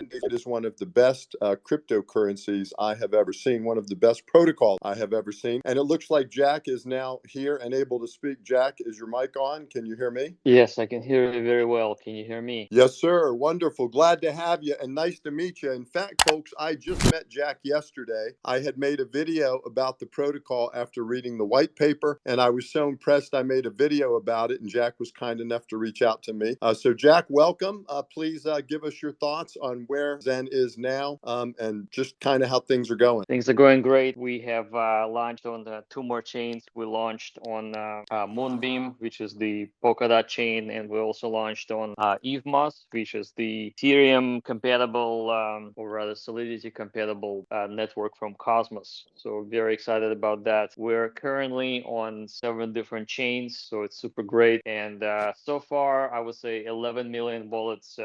It is one of the best cryptocurrencies I have ever seen, one of the best protocols I have ever seen. And it looks like Jack is now here and able to speak. Jack, is your mic on? Can you hear me? Yes, I can hear you very well. Can you hear me? Yes, sir. Wonderful. Glad to have you and nice to meet you. In fact, folks, I just met Jack yesterday. I had made a video about the protocol after reading the white paper, and I was so impressed I made a video about it, and Jack was kind enough to reach out to me. So, Jack, welcome. Please give us your thoughts on where Zen is now and just kind of how things are going. Things are going great. We have launched on two more chains. We launched on Moonbeam, which is the Polkadot chain, and we also launched on EVMOS, which is the Ethereum compatible, or rather Solidity compatible network from Cosmos. So very excited about that. We're currently on 7 different chains, so it's super great. And so far, I would say 11 million wallets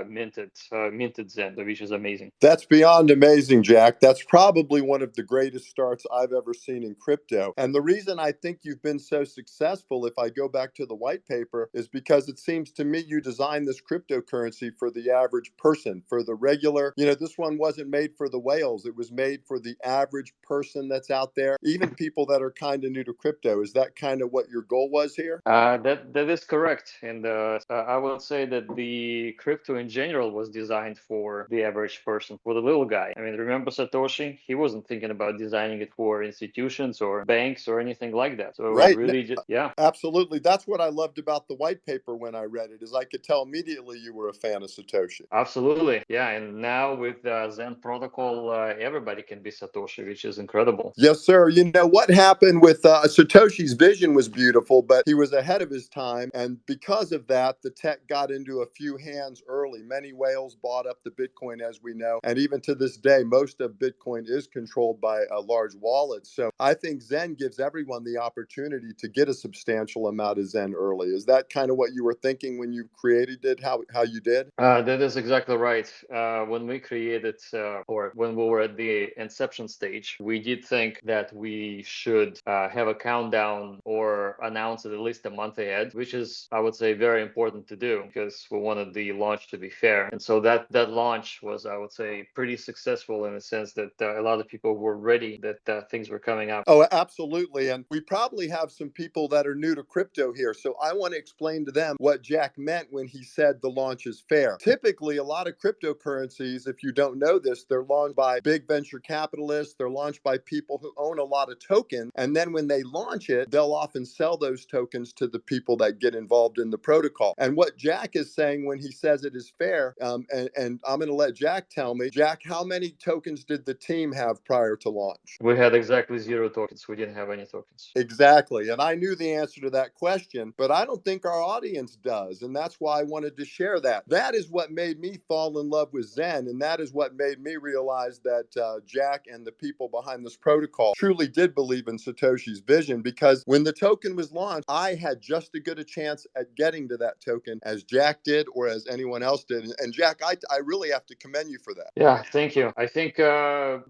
minted Zen, which is amazing. That's beyond amazing, Jack. That's probably one of the greatest starts I've ever seen in crypto. And the reason I think you've been so successful, if I go back to the white paper, is because it seems to me you designed this cryptocurrency for the average person, for the regular. This one wasn't made for the whales. It was made for the average person that's out there, even people that are kind of new to crypto. Is that kind of what your goal was here? That is correct, and I would say that the crypto in general was designed for the average person, for the little guy. I mean, remember Satoshi? He wasn't thinking about designing it for institutions or banks or anything like that. So it was Right. really just, yeah. Absolutely. That's what I loved about the white paper when I read it, is I could tell immediately you were a fan of Satoshi. Absolutely, yeah. And now with Zen protocol, everybody can be Satoshi, which is incredible. Yes, sir. What happened with Satoshi's vision was beautiful, but he was ahead of his time. And because of that, the tech got into a few hands early. Many whales bought up the Bitcoin, as we know. And even to this day, most of Bitcoin is controlled by a large wallet. So I think Zen gives everyone the opportunity to get a substantial amount of Zen early. Is that kind of what you were thinking when you created it, how you did? That is exactly right. When we created, or when we were at the inception stage, we did think that we should have a countdown or announce it at least a month ahead, which is, I would say, very important to do because we wanted the launch to be fair. And so that launch was, I would say, pretty successful in the sense that a lot of people were ready that things were coming up. Oh, absolutely. And we probably have some people that are new to crypto here. So I want to explain to them what Jack meant when he said the launch is fair. Typically, a lot of cryptocurrencies, if you don't know this, they're launched by big venture capitalists. They're launched by people who own a lot of tokens. And then when they launch it, they'll often sell those tokens to the people that get involved in the protocol. And what Jack is saying when he says it is fair, and I'm going to let Jack tell me, Jack, how many tokens did the team have prior to launch? We had exactly 0 tokens. We didn't have any tokens. Exactly. And I knew the answer to that question, but I don't think our audience does. And that's why I wanted to share that. That is what made me fall in love with Zen. And that is what made me realize that Jack and the people behind this protocol truly did believe in Satoshi's vision, because when the token was launched, I had just as good a chance at getting to that token as Jack did or as anyone else did. And Jack, I really have to commend you for that. Yeah, thank you. I think I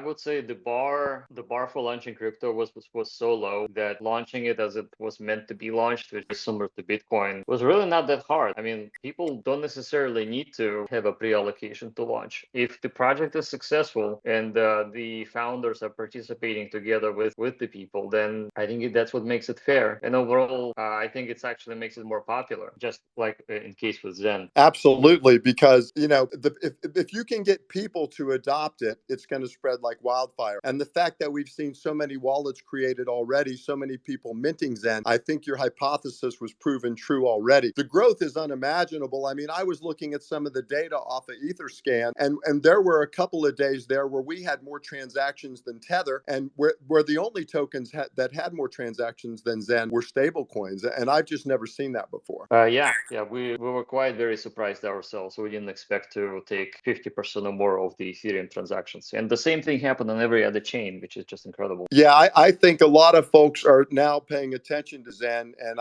would say the bar for launching crypto was so low that launching it as it was meant to be launched, which is similar to Bitcoin, was really not that hard. I mean, people don't necessarily need to have a pre-allocation to launch. If the project is successful and the founders are participating together with the people, then I think that's what makes it fair. And overall, I think it's actually makes it more popular, just like in case with Zen. Absolutely, because if you can get people to adopt it, it's going to spread like wildfire. And the fact that we've seen so many wallets created already, so many people minting Zen, I think your hypothesis was proven true already. The growth is unimaginable. I mean, I was looking at some of the data off of Etherscan, and there were a couple of days there where we had more transactions than Tether, and where the only tokens that had more transactions than Zen were stable coins, and I've just never seen that before. Yeah, we were quite very surprised ourselves. We didn't expect to take 50% or more of the Ethereum transactions. And the same thing happened on every other chain, which is just incredible. Yeah, I think a lot of folks are now paying attention to Zen, and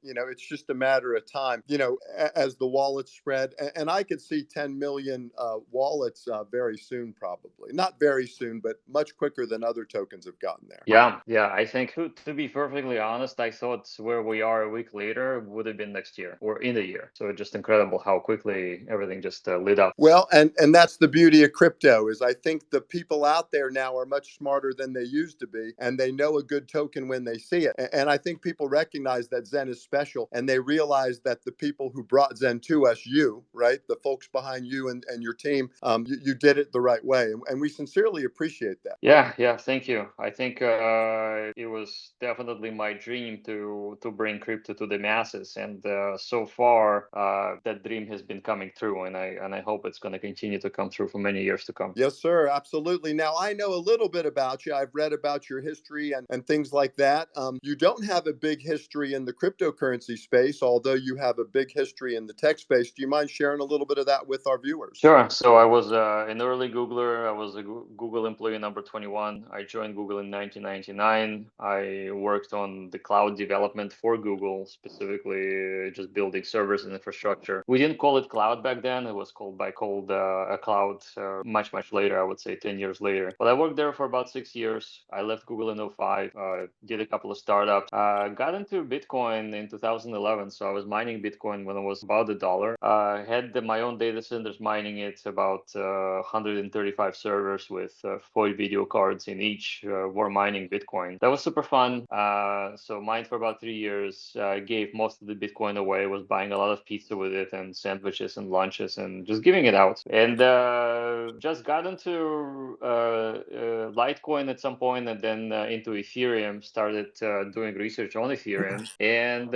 it's just a matter of time, as the wallets spread, and I could see 10 million wallets very soon, probably. Not very soon, but much quicker than other tokens have gotten there. Yeah. I think to be perfectly honest, I thought where we are a week later would have been next year or in a year. So just incredible. incredible how quickly everything just lit up. Well, and that's the beauty of crypto is I think the people out there now are much smarter than they used to be, and they know a good token when they see it. And I think people recognize that Zen is special, and they realize that the people who brought Zen to us, you, right, the folks behind you and your team, you did it the right way, and we sincerely appreciate that. Yeah, thank you. I think it was definitely my dream to bring crypto to the masses, and so far that dream has been coming true, and I hope it's going to continue to come through for many years to come. Yes, sir. Absolutely. Now, I know a little bit about you. I've read about your history and things like that. You don't have a big history in the cryptocurrency space, although you have a big history in the tech space. Do you mind sharing a little bit of that with our viewers? Sure. So I was an early Googler. I was a Google employee number 21. I joined Google in 1999. I worked on the cloud development for Google, specifically just building servers and infrastructure. We didn't call it cloud back then. It was called a cloud much later, I would say 10 years later. But I worked there for about 6 years. I left Google in '05, did a couple of startups, got into Bitcoin in 2011. So I was mining Bitcoin when it was about $1. Had my own data centers mining it, about 135 servers with 40 video cards in each were mining Bitcoin. That was super fun. So mined for about 3 years, gave most of the Bitcoin away, was buying a lot of pizza with it and sandwiches and lunches and just giving it out. And just got into Litecoin at some point, and then into Ethereum, started doing research on Ethereum. And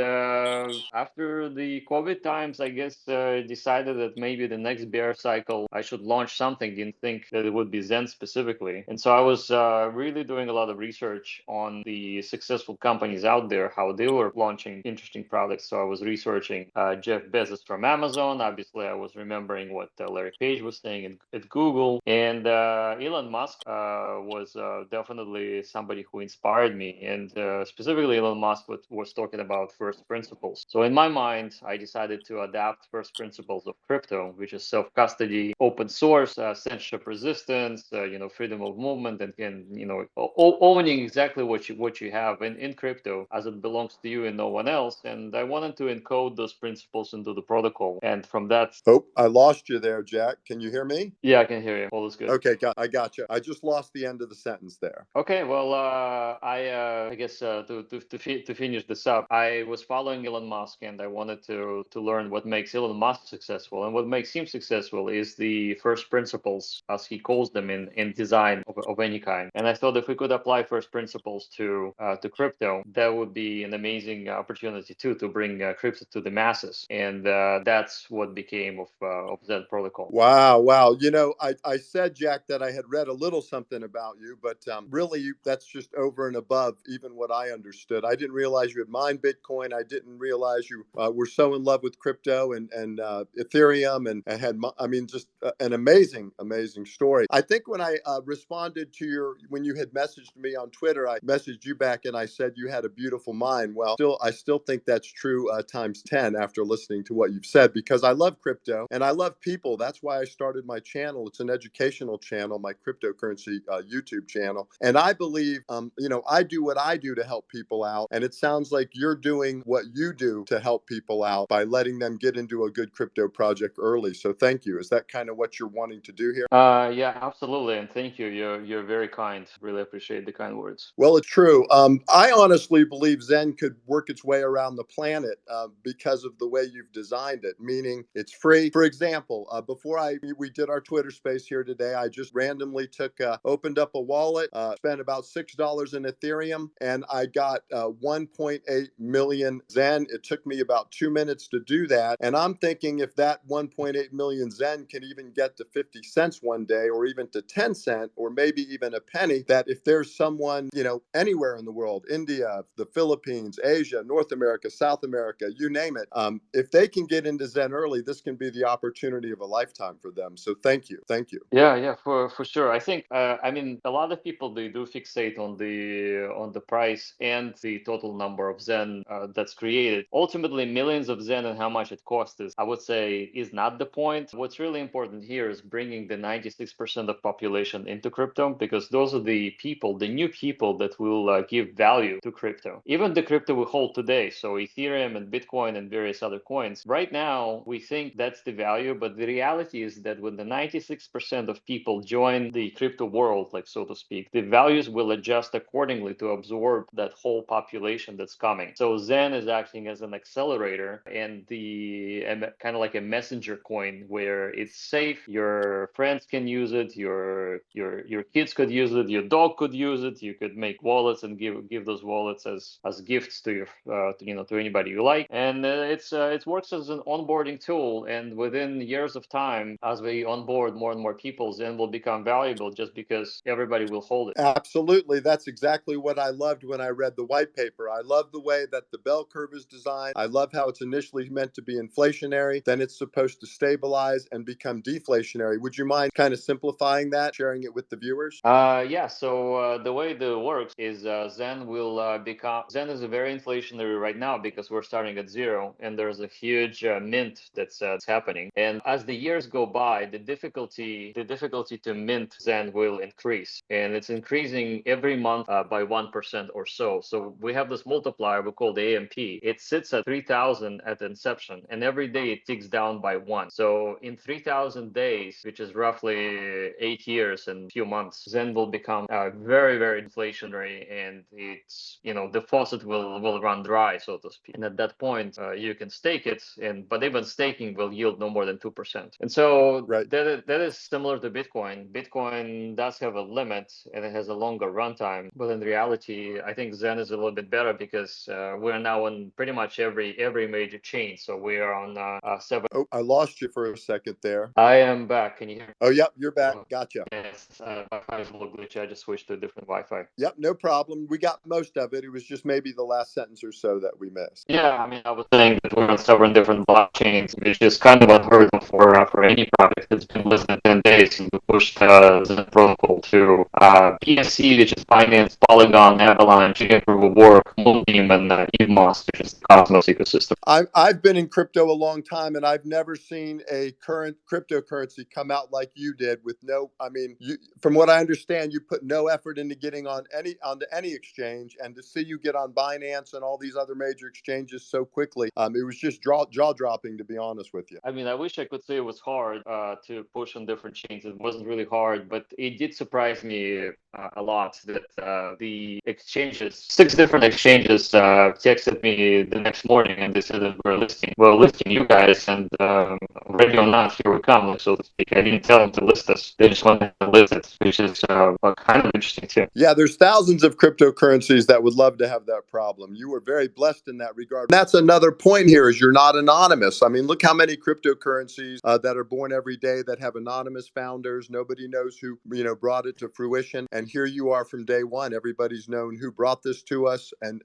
after the COVID times, I guess decided that maybe the next bear cycle I should launch something. Didn't think that it would be Zen specifically. And so I was really doing a lot of research on the successful companies out there, how they were launching interesting products. So I was researching Jeff Bezos from Amazon. Obviously, I was remembering what Larry Page was saying at Google. And Elon Musk was definitely somebody who inspired me. And specifically, Elon Musk was talking about first principles. So in my mind, I decided to adapt first principles of crypto, which is self-custody, open source, censorship resistance, freedom of movement, and owning exactly what you have in crypto as it belongs to you and no one else. And I wanted to encode those principles into the protocol. And from that, Oh, I lost you there, Jack. Can you hear me? yeah, I can hear you. All is good. Okay, I got you. I just lost the end of the sentence there. Okay, well, I guess to finish this up, I was following Elon Musk, and I wanted to learn what makes Elon Musk successful, and what makes him successful is the first principles, as he calls them, in design of any kind. And I thought if we could apply first principles to crypto, that would be an amazing opportunity too to bring crypto to the masses, and that's what became of Zen Protocol. Wow. I said, Jack, that I had read a little something about you, but really, that's just over and above even what I understood. I didn't realize you had mined Bitcoin. I didn't realize you were so in love with crypto and Ethereum and had, I mean, just an amazing story. I think when I responded to when you had messaged me on Twitter, I messaged you back and I said you had a beautiful mind. Well, I still think that's true times 10 after listening to what you've said, because I love crypto and I love people. That's why I started my channel. It's an educational channel, my cryptocurrency YouTube channel. And I believe, I do what I do to help people out. And it sounds like you're doing what you do to help people out by letting them get into a good crypto project early. So thank you. Is that kind of what you're wanting to do here? Yeah, absolutely, and thank you. You're very kind. Really appreciate the kind words. Well, it's true. I honestly believe Zen could work its way around the planet because of the way you've designed it, meaning it's free. For example, before we did our Twitter space here today, I just randomly opened up a wallet, spent about $6 in Ethereum, and I got 1.8 million Zen. It took me about 2 minutes to do that. And I'm thinking if that 1.8 million Zen can even get to 50 cents one day, or even to 10 cents, or maybe even a penny, that if there's someone, anywhere in the world, India, the Philippines, Asia, North America, South America, you name it, if they can get into Zen early, this can be the opportunity of a lifetime for them. So thank you. Yeah, for sure. I think I mean a lot of people, they do fixate on the price and the total number of Zen that's created. Ultimately, millions of Zen and how much it costs is, I would say, is not the point. What's really important here is bringing the 96% of population into crypto, because those are the new people that will give value to crypto. Even the crypto we hold today, so Ethereum and Bitcoin and various other coins, right now we think that's the value, but the reality is that when the 96% of people join the crypto world, like so to speak, the values will adjust accordingly to absorb that whole population that's coming. So Zen is acting as an accelerator and kind of like a messenger coin where it's safe. Your friends can use it. Your kids could use it. Your dog could use it. You could make wallets and give those wallets as gifts to your to anybody you like. And it works as an onboarding tool. And within years of time, as we onboard more and more people, Zen will become valuable just because everybody will hold it. Absolutely. That's exactly what I loved when I read the white paper. I love the way that the bell curve is designed. I love how it's initially meant to be inflationary, then it's supposed to stabilize and become deflationary. Would you mind kind of simplifying that, sharing it with the viewers? Yeah. So the way that works is Zen is a very inflationary right now because we're starting at zero and there's a huge mint that's happening. And as the years go by, the difficulty to mint Zen will increase, and it's increasing every month by 1% or so. So we have this multiplier we call the AMP. It sits at 3,000 at inception, and every day it ticks down by one. So in 3,000 days, which is roughly 8 years and a few months, Zen will become very, very inflationary, and it's the faucet will run dry, so to speak. And at that point, you can stake it, but even staking will yield no more than 2%. And so Right. that is similar to Bitcoin. Bitcoin does have a limit and it has a longer runtime, but in reality, I think Zen is a little bit better because we're now on pretty much every major chain. So we are on seven. Oh, I lost you for a second there. I am back. Can you hear me? Oh, yep, you're back. Gotcha. Yes, Wi-Fi is a little glitchy. I just switched to a different Wi-Fi. Yep, no problem. We got most of it. It was just maybe the last sentence or so that we missed. Yeah, I mean, I was saying that we're on several different blockchains, which is kind of unheard of for any project that's been less than 10 days. And we pushed Zen protocol to PSC, which is Binance, Polygon, Avalanche, Proof of Work, Moonbeam, and EVMOS, which is the Cosmos ecosystem. I've been in crypto a long time, and I've never seen a current cryptocurrency come out like you did with no. I mean, from what I understand, you put no effort into getting onto any exchange, and to see you get on Binance and all these other major exchanges so quickly, it was just jaw dropping, to be honest with you. I mean, I wish I could say it was hard to push on different chains. It wasn't really hard, but it did surprise me a lot that the exchanges, 6 different exchanges, texted me the next morning and they said that we're listing you guys, and ready or not, here we come, so to speak. I didn't tell them to list us; they just wanted to list it, which is kind of interesting too. Yeah, there's thousands of cryptocurrencies that would love to have that problem. You were very blessed in that regard. That's another point here: is you're not anonymous. I mean, look how many cryptocurrencies that are born every day that have anonymous founders. Nobody knows who brought it to fruition, and here you are from day one. Everybody's known who brought this to us, and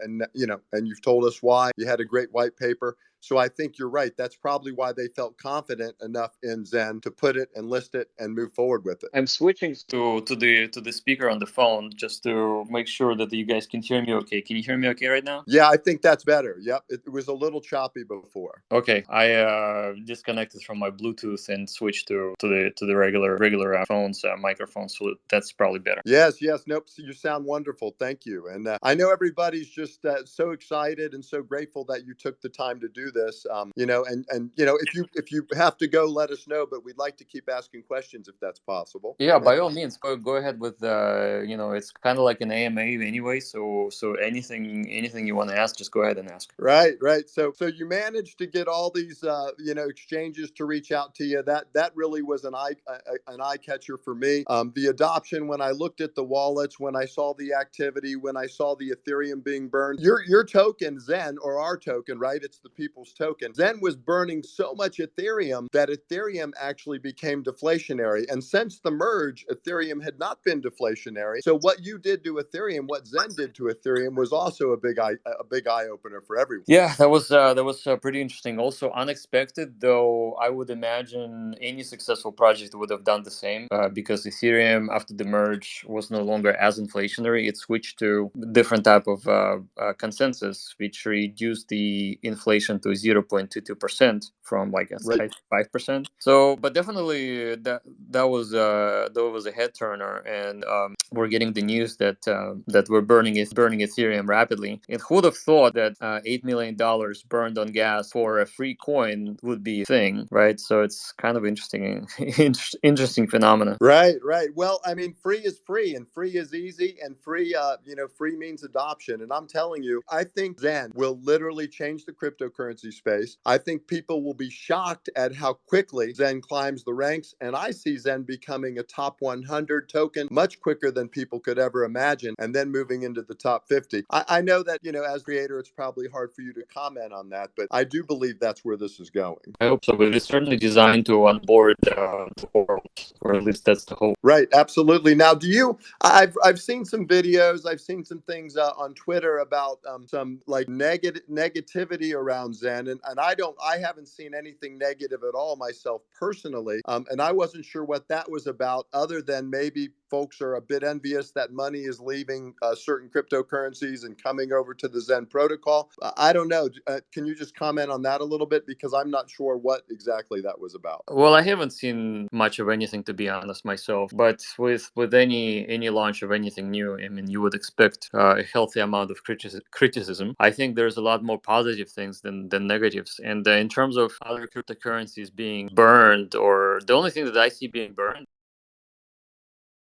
you've told us why. You had a great white paper. So I think you're right. That's probably why they felt confident enough in Zen to put it and list it and move forward with it. I'm switching to the speaker on the phone just to make sure that you guys can hear me okay. Can you hear me okay right now? Yeah, I think that's better. Yep, it was a little choppy before. Okay, I disconnected from my Bluetooth and switched to the regular phones microphones, so that's probably better. Yes, nope. So you sound wonderful. Thank you. And I know everybody's just so excited and so grateful that you took the time to do this. If you have to go, let us know. But we'd like to keep asking questions if that's possible. Yeah, by all means, go ahead with it's kind of like an AMA anyway. So anything you want to ask, just go ahead and ask. Right. So you managed to get all these exchanges to reach out to you. That really was an eye catcher for me. The adoption, when I looked at the wallets, when I saw the activity, when I saw the Ethereum being burned, your token Zen, or our token, right? It's the people's token. Zen was burning so much Ethereum that Ethereum actually became deflationary. And since the merge, Ethereum had not been deflationary. So what you did to Ethereum, what Zen did to Ethereum, was also a big eye opener for everyone. Yeah, that was pretty interesting. Also unexpected, though. I would imagine any successful project would have done the same because Ethereum, after the merge, was no longer as inflationary. It switched to different type of consensus, which reduced the inflation to 0.22% from like 5%. So, but definitely that was a head turner, and we're getting the news that that we're burning Ethereum rapidly. And who would have thought that $8 million burned on gas for a free coin would be a thing, right? So it's kind of interesting, interesting phenomena. Right, right. Well, I mean, free is free, and free is easy, and free, free means adoption. And I'm telling you, I think Zen will literally change the cryptocurrency space. I think people will be shocked at how quickly Zen climbs the ranks, and I see Zen becoming a top 100 token much quicker than people could ever imagine, and then moving into the top 50. I know that, as creator, it's probably hard for you to comment on that, but I do believe that's where this is going. I hope so, but it's certainly designed to onboard the world, or at least that's the hope. Right, absolutely. Now, I've seen some videos, I've seen some things on Twitter about some like negativity around Zen, and I haven't seen anything negative at all myself personally, and I wasn't sure what that was about, other than maybe folks are a bit envious that money is leaving certain cryptocurrencies and coming over to the Zen protocol. I don't know. Can you just comment on that a little bit, because I'm not sure what exactly that was about. Well, I haven't seen much of anything, to be honest, myself. But with any launch of anything new, I mean, you would expect a healthy amount of criticism. I think there's a lot more positive things than negatives. And in terms of other cryptocurrencies being burned, or the only thing that I see being burned.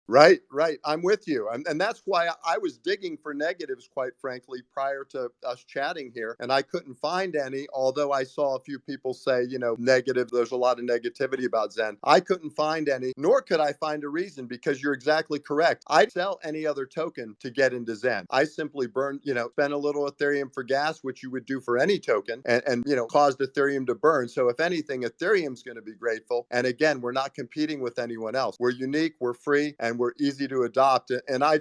Right, right. I'm with you. And that's why I was digging for negatives, quite frankly, prior to us chatting here. And I couldn't find any, although I saw a few people say, negative. There's a lot of negativity about Zen. I couldn't find any, nor could I find a reason, because you're exactly correct. I'd sell any other token to get into Zen. I simply spend a little Ethereum for gas, which you would do for any token, and caused Ethereum to burn. So if anything, Ethereum's going to be grateful. And again, we're not competing with anyone else. We're unique, we're free, and we're easy to adopt. And I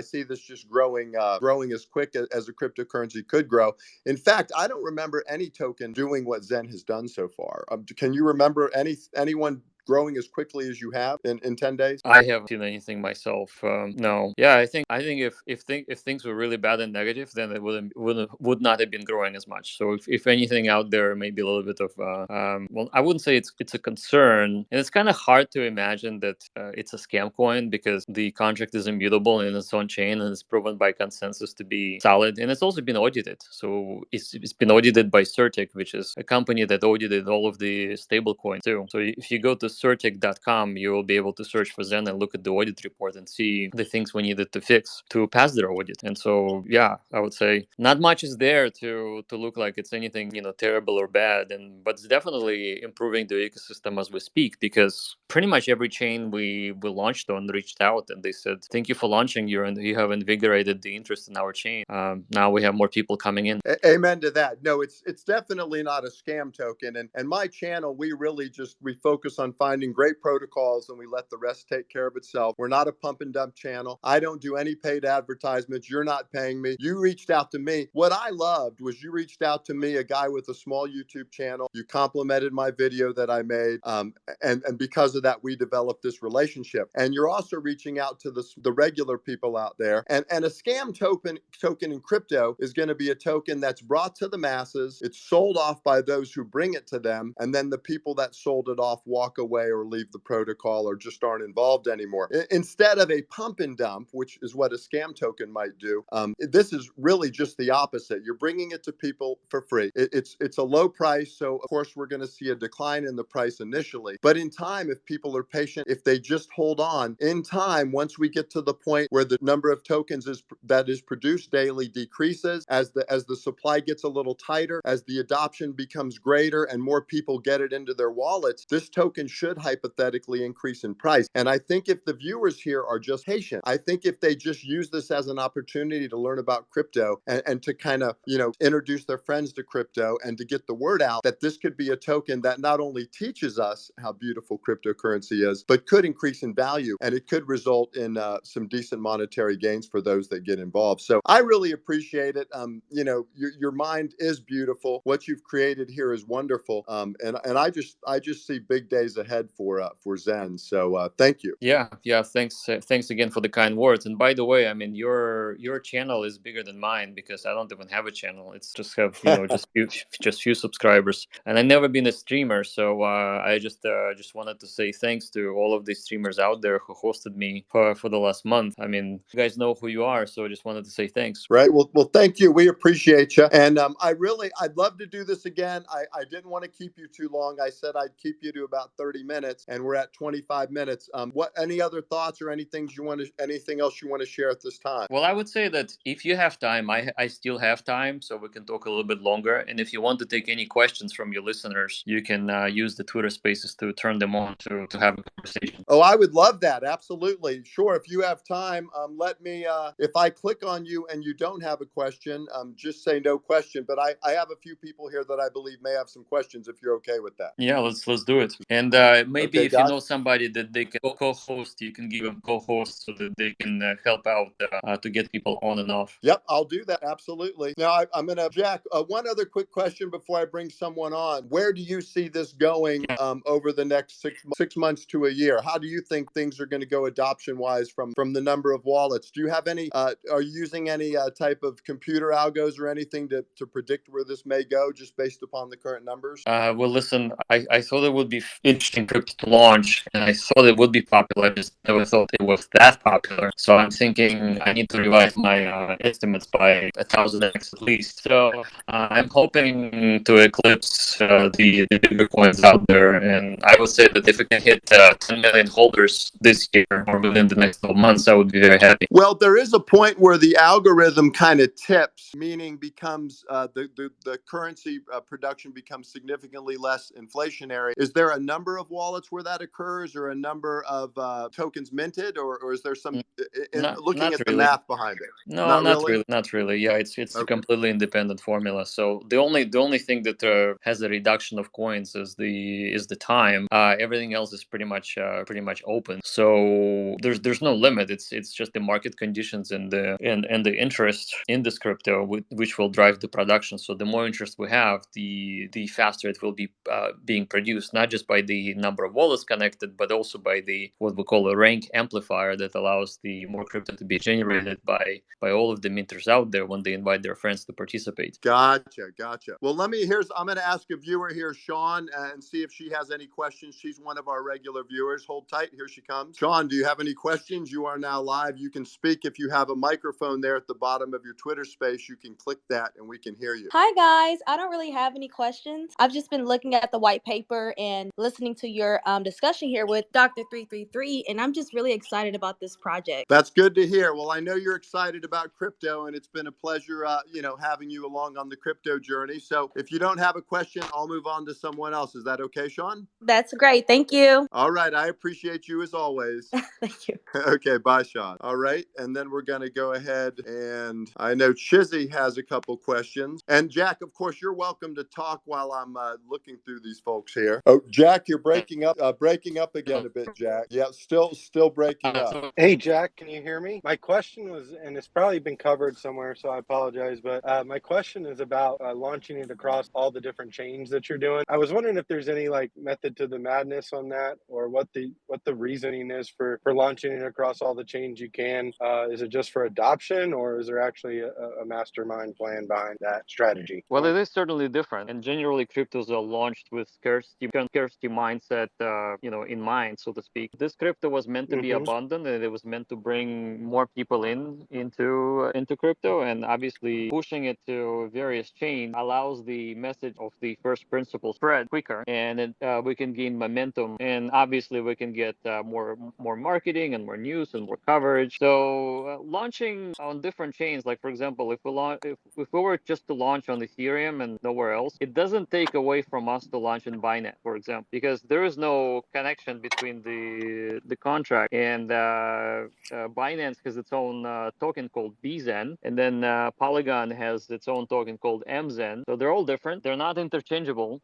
see this just growing as quick as a cryptocurrency could grow. In fact, I don't remember any token doing what Zen has done so far. Can you remember anyone growing as quickly as you have in 10 days? I haven't seen anything myself. No. Yeah, I think if things were really bad and negative, then it would not have been growing as much. So if anything out there, maybe a little bit of well, I wouldn't say it's a concern, and it's kind of hard to imagine that it's a scam coin, because the contract is immutable and it's on chain, and it's proven by consensus to be solid, and it's also been audited. So it's been audited by Certic, which is a company that audited all of the stable coins too. So if you go to certic.com, you will be able to search for Zen and look at the audit report and see the things we needed to fix to pass their audit. And so, yeah, I would say not much is there to look like it's anything terrible or bad. But it's definitely improving the ecosystem as we speak, because pretty much every chain we launched on reached out and they said, "Thank you for launching. You have invigorated the interest in our chain. Now we have more people coming in." Amen to that. No, it's definitely not a scam token. And my channel, we focus on finding great protocols, and we let the rest take care of itself. We're not a pump and dump channel. I don't do any paid advertisements. You're not paying me. You reached out to me. What I loved was you reached out to me, a guy with a small YouTube channel. You complimented my video that I made. And because of that, we developed this relationship. And you're also reaching out to the regular people out there. And a scam token in crypto is going to be a token that's brought to the masses. It's sold off by those who bring it to them. And then the people that sold it off walk away or leave the protocol or just aren't involved anymore. Instead of a pump and dump, which is what a scam token might do, this is really just the opposite. You're bringing it to people for free. It's a low price. So of course, we're going to see a decline in the price initially. But in time, if people are patient, if they just hold on, in time, once we get to the point where the number of tokens that is produced daily decreases, as the supply gets a little tighter, as the adoption becomes greater and more people get it into their wallets, this token should hypothetically increase in price. And I think if the viewers here are just patient, I think if they just use this as an opportunity to learn about crypto and to kind of, introduce their friends to crypto and to get the word out, that this could be a token that not only teaches us how beautiful cryptocurrency is, but could increase in value, and it could result in some decent monetary gains for those that get involved. So I really appreciate it. Your mind is beautiful. What you've created here is wonderful. And I just see big days ahead. ahead for Zen. So thank you. Yeah, yeah. Thanks again for the kind words. And by the way, I mean your channel is bigger than mine because I don't even have a channel. It's just have just few subscribers, and I've never been a streamer. So I just wanted to say thanks to all of the streamers out there who hosted me for the last month. I mean, you guys know who you are, so I just wanted to say thanks. Right. Well, thank you. We appreciate you. And I'd love to do this again. I didn't want to keep you too long. I said I'd keep you to about 30 minutes, and we're at 25 minutes. Any other thoughts or anything else you want to share at this time? Well, I would say that if you have time, I still have time, so we can talk a little bit longer. And if you want to take any questions from your listeners, you can use the Twitter Spaces to turn them on to have a conversation. Oh, I would love that. Absolutely. Sure. If you have time, let me, if I click on you and you don't have a question, just say no question. But I have a few people here that I believe may have some questions if you're okay with that. Yeah, let's do it. And maybe Okay, if you got know somebody that they can co-host, you can give them co-host so that they can help out to get people on and off. Yep, I'll do that. Absolutely. Now, I'm going to, Jack, one other quick question before I bring someone on. Where do you see this going over the next 6 months to a year? How do you think things are going to go adoption wise from the number of wallets? Do you have any, are you using any type of computer algos or anything to predict where this may go just based upon the current numbers? Well, listen, I thought it would be interesting crypto to launch, and I thought it would be popular. I just never thought it was that popular. So I'm thinking I need to revise my estimates by 1,000x at least. So I'm hoping to eclipse the bigger coins out there, and I would say that if we can hit 10 million holders this year or within the next 12 months, I would be very happy. Well, there is a point where the algorithm kind of tips, meaning becomes the currency production becomes significantly less inflationary. Is there a number of wallets where that occurs, or a number of tokens minted, or is there some looking Not at the really. math behind it? No, Not not really. really, not really. Yeah, it's a Okay. completely independent formula. So the only thing that has a reduction of coins is the time. Everything else is pretty much open. So there's no limit. It's just the market conditions and the interest in this crypto which will drive the production. So the more interest we have, the faster it will be being produced, not just by the number of wallets connected, but also by the what we call a rank amplifier that allows the more crypto to be generated by all of the minters out there when they invite their friends to participate. Gotcha. Well, I'm going to ask a viewer here, Sean, and see if she has any questions. She's one of our regular viewers. Hold tight. Here she comes. Sean, do you have any questions? You are now live. You can speak. If you have a microphone there at the bottom of your Twitter space, you can click that and we can hear you. Hi guys, I don't really have any questions. I've just been looking at the white paper and listening to your discussion here with Dr. 333, and I'm just really excited about this project. That's good to hear. Well, I know you're excited about crypto, and it's been a pleasure, having you along on the crypto journey. So if you don't have a question, I'll move on to someone else. Is that okay, Sean? That's great. Thank you. All right. I appreciate you as always. Thank you. Okay. Bye, Sean. All right. And then we're going to go ahead, and I know Chizzy has a couple questions. And Jack, of course, you're welcome to talk while I'm looking through these folks here. Oh, Jack, you're breaking up again a bit, Jack. Yeah, still breaking up. Hey, Jack, can you hear me? My question was, and it's probably been covered somewhere, so I apologize, but my question is about launching it across all the different chains that you're doing. I was wondering if there's any method to the madness on that, or what the reasoning is for launching it across all the chains you can. Is it just for adoption, or is there actually a mastermind plan behind that strategy? Well, it is certainly different, and generally cryptos are launched with scarcity mindset, in mind, so to speak. This crypto was meant to be abundant, and it was meant to bring more people into crypto, and obviously pushing it to various chains allows the message of the first principle spread quicker, and we can gain momentum, and obviously we can get more marketing and more news and more coverage. So launching on different chains, like for example, if we were just to launch on Ethereum and nowhere else, it doesn't take away from us to launch in Binance, for example, because there is no connection between the contract, and Binance has its own token called BZen, and then Polygon has its own token called MZen. So they're all different. They're not interchangeable,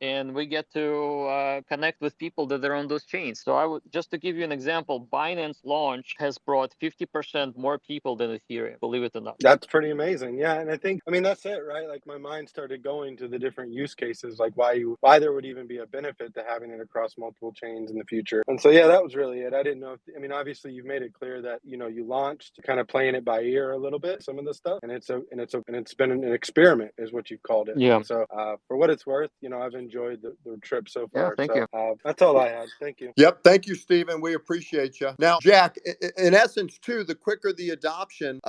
and we get to connect with people that are on those chains. So just to give you an example, Binance launch has brought 50% more people than Ethereum, believe it or not. That's pretty amazing. Yeah, and I mean that's it, right? Like my mind started going to the different use cases, like why there would even be a benefit to having it across multiple chains in the future. And so, yeah, that was really it. I didn't know obviously you've made it clear that, you launched kind of playing it by ear a little bit, some of the stuff, and it's been an experiment is what you've called it. Yeah. And so, for what it's worth, I've enjoyed the trip so Yeah, far. thank So, you. that's all I had. Thank you. Yep. Thank you, Stephen. We appreciate you. Now, Jack, in essence, too, the quicker the adoption,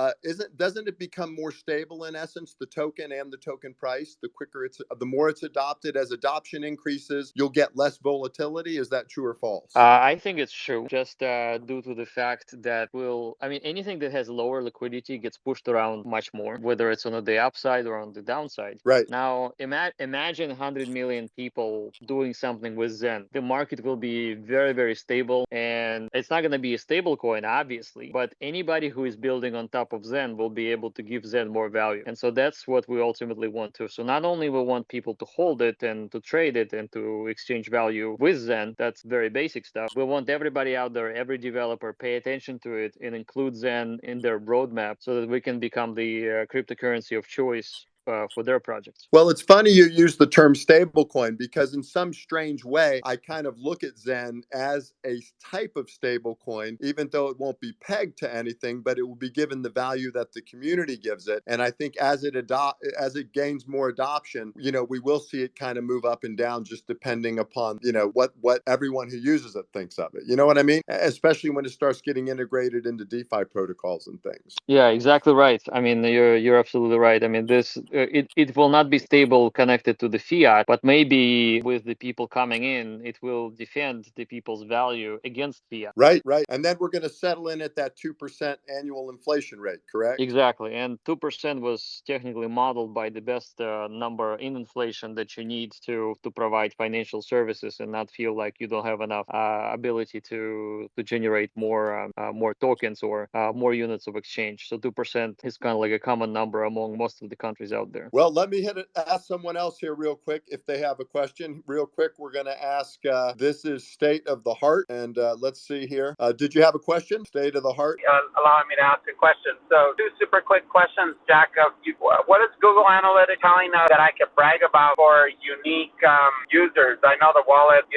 doesn't it become more stable in essence, the token and the token price? The more it's adopted, as adoption increases, you'll get less volatility. Is that true or false? I think it's true, just due to the fact that anything that has lower liquidity gets pushed around much more, whether it's on the upside or on the downside. Right. Now, imagine 100 million people doing something with Zen. The market will be very, very stable, and it's not going to be a stable coin, obviously, but anybody who is building on top of Zen will be able to give Zen more value. And so that's what we ultimately want to. So not only we want people to hold it and to trade it and to exchange value with Zen, that's very basic stuff. We want everybody out there, every developer, pay attention to it and include Zen in their roadmap so that we can become the cryptocurrency of choice for their projects. Well, it's funny you use the term stablecoin because in some strange way, I kind of look at Zen as a type of stablecoin, even though it won't be pegged to anything, but it will be given the value that the community gives it. And I think as it gains more adoption, we will see it kind of move up and down just depending upon, what everyone who uses it thinks of it. You know what I mean? Especially when it starts getting integrated into DeFi protocols and things. Yeah, exactly right. I mean, you're absolutely right. I mean, it will not be stable connected to the fiat, but maybe with the people coming in, it will defend the people's value against fiat. Right. And then we're going to settle in at that 2% annual inflation rate, correct? Exactly. And 2% was technically modeled by the best number in inflation that you need to provide financial services and not feel like you don't have enough ability to generate more tokens or more units of exchange. So 2% is kind of like a common number among most of the countries out there. Well, let me ask someone else here real quick if they have a question. Real quick, we're going to ask, this is State of the Heart, and let's see here. Did you have a question? State of the Heart? Allowing me to ask a question. So 2 super quick questions, Jack. What is Google Analytics telling us that I could brag about for unique users? I know the wallet,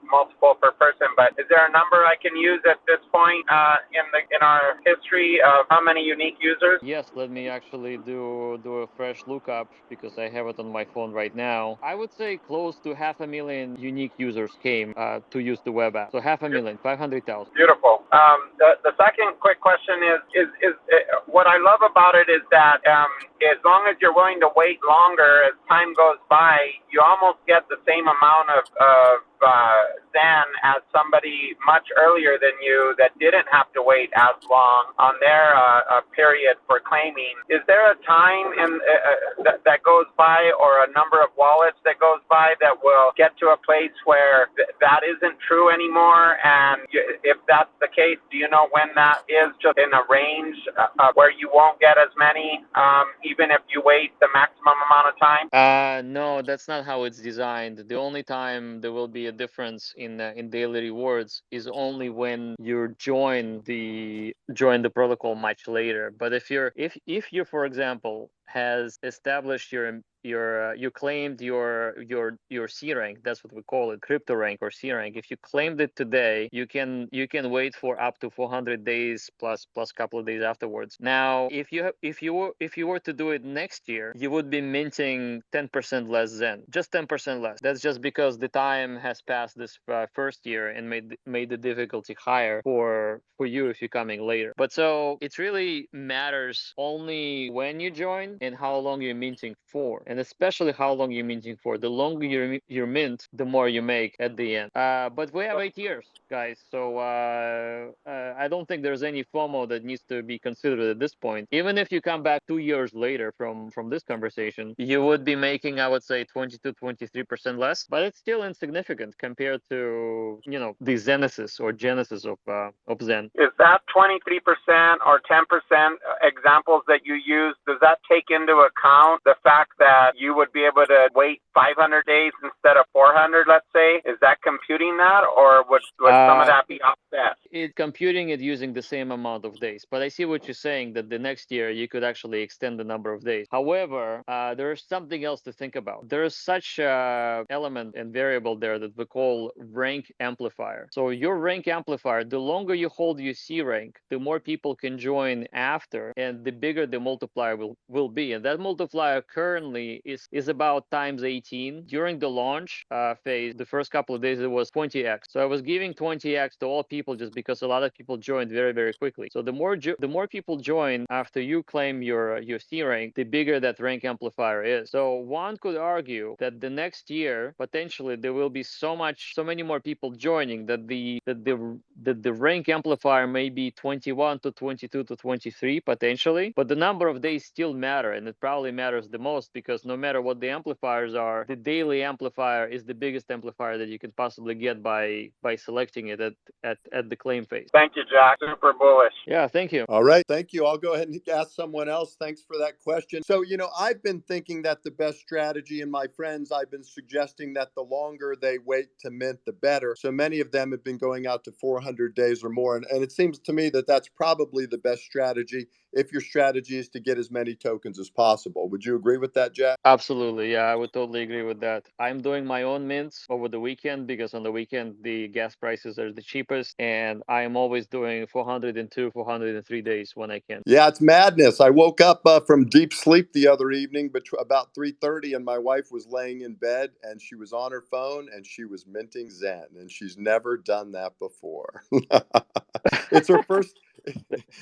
multiple per person, but is there a number I can use at this point in our history of how many unique users? Yes, let me actually do a fresh lookup because I have it on my phone right now. I would say close to 500,000 unique users came to use the web app. So 500,000, 500,000. Beautiful. The second quick question is what I love about it is that as long as you're willing to wait longer as time goes by, you almost get the same amount of Zen as somebody much earlier than you that didn't have to wait as long on their period for claiming. Is there a time that goes by or a number of wallets that goes by that will get to a place where that isn't true anymore? And if that's the case, do you know when that is, just in a range where you won't get as many even if you wait the maximum amount of time? No, that's not how it's designed. The only time there will be a difference in daily rewards is only when you join the protocol much later. But if you for example has established you claimed your C rank, that's what we call it, crypto rank or C rank. If you claimed it today, you can wait for up to 400 days plus a couple of days afterwards. Now, if you were to do it next year, you would be minting 10% less Zen, just 10% less. That's just because the time has passed this first year and made the difficulty higher for you if you're coming later. But so it really matters only when you join and how long you're minting for. And especially how long you're minting for. The longer you mint, the more you make at the end. But we have 8 years, guys. So I don't think there's any FOMO that needs to be considered at this point. Even if you come back 2 years later from this conversation, you would be making, I would say, 20-23% less. But it's still insignificant compared to, the genesis of Zen. Is that 23% or 10% examples that you use? Does that take into account the fact that you would be able to wait 500 days instead of 400, let's say? Is that computing that, or would some of that be offset? it's computing it using the same amount of days. But I see what you're saying, that the next year you could actually extend the number of days. However, there's something else to think about. There is such element and variable there that we call rank amplifier. So your rank amplifier, the longer you hold your C rank, the more people can join after, and the bigger the multiplier will be. And that multiplier currently is about times 18. During the launch phase, the first couple of days, it was 20x. So I was giving 20x to all people just because a lot of people joined very, very quickly. So the more people join after you claim your C rank, the bigger that rank amplifier is. So one could argue that the next year potentially there will be so many more people joining that the rank amplifier may be 21 to 22 to 23 potentially, but the number of days still matter, and it probably matters the most because no matter what the amplifiers are, the daily amplifier is the biggest amplifier that you can possibly get by selecting it at the claim phase. Thank you, Jack. Super bullish. Yeah, thank you. All right. Thank you. I'll go ahead and ask someone else. Thanks for that question. So, I've been thinking that the best strategy, and my friends, I've been suggesting that the longer they wait to mint, the better. So many of them have been going out to 400 days or more. And it seems to me that that's probably the best strategy if your strategy is to get as many tokens as possible. Would you agree with that, Jack? Absolutely. Yeah, I would totally agree with that. I'm doing my own mints over the weekend because on the weekend, the gas prices are the cheapest. And I am always doing 402, 403 days when I can. Yeah, it's madness. I woke up from deep sleep the other evening, about 3:30, and my wife was laying in bed, and she was on her phone, and she was minting Zen, and she's never done that before. It's her first.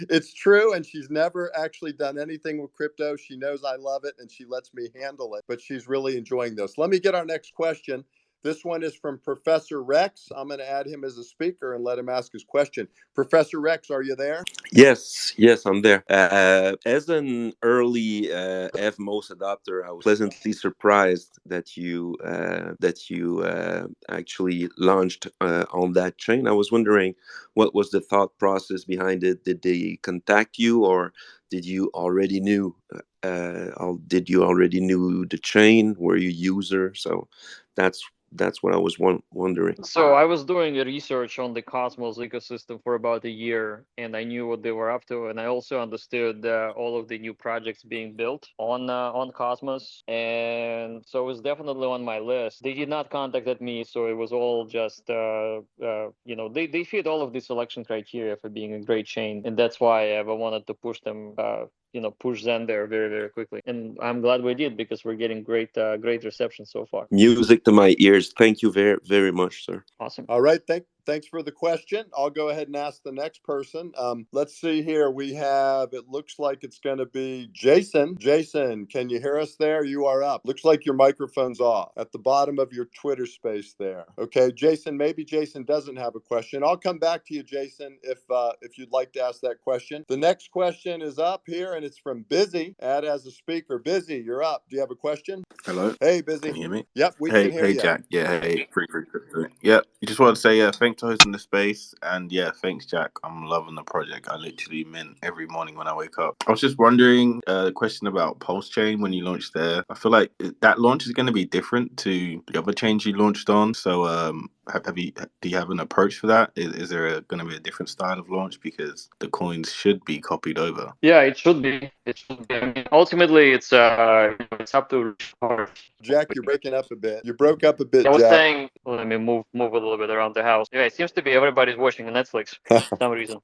It's true, and she's never actually done anything with crypto. She knows I love it, and she lets me handle it, but she's really enjoying this. Let me get our next question. This one is from Professor Rex. I'm going to add him as a speaker and let him ask his question. Professor Rex, are you there? Yes, I'm there. As an early FMOS adopter, I was pleasantly surprised that you actually launched on that chain. I was wondering what was the thought process behind it. Did they contact you, or did you already knew? Did you already knew the chain? Were you user? So that's what I was wondering. So I was doing a research on the Cosmos ecosystem for about a year, and I knew what they were up to, and I also understood all of the new projects being built on Cosmos, and so it was definitely on my list. They did not contact me, so it was all just they fit all of the selection criteria for being a great chain, and that's why I wanted to push them. Push Zen there very, very quickly. And I'm glad we did because we're getting great reception so far. Music to my ears. Thank you very, very much, sir. Awesome. All right. Thanks for the question. I'll go ahead and ask the next person. Let's see here. We have, it looks like it's going to be Jason. Jason, can you hear us there? You are up. Looks like your microphone's off at the bottom of your Twitter space there. Okay, Jason, maybe Jason doesn't have a question. I'll come back to you, Jason, if you'd like to ask that question. The next question is up here, and it's from Busy. Add as a speaker. Busy, you're up. Do you have a question? Hello. Hey, Busy. Can you hear me? Yep, we can hear you. Hey, Jack. Yeah, hey, free. Yep. You just want to say thanks for hosting the space, and yeah, thanks, Jack. I'm loving the project. I literally mint every morning when I wake up. I was just wondering a question about PulseChain when you launched there. I feel like that launch is going to be different to the other chains you launched on. So, do you have an approach for that? Is there going to be a different style of launch because the coins should be copied over? Yeah, it should be. I mean, ultimately, it's up to Jack, you're breaking up a bit. You broke up a bit, I was Jack. saying, let me move a little bit around the house. Yeah, it seems to be everybody's watching Netflix for some reason.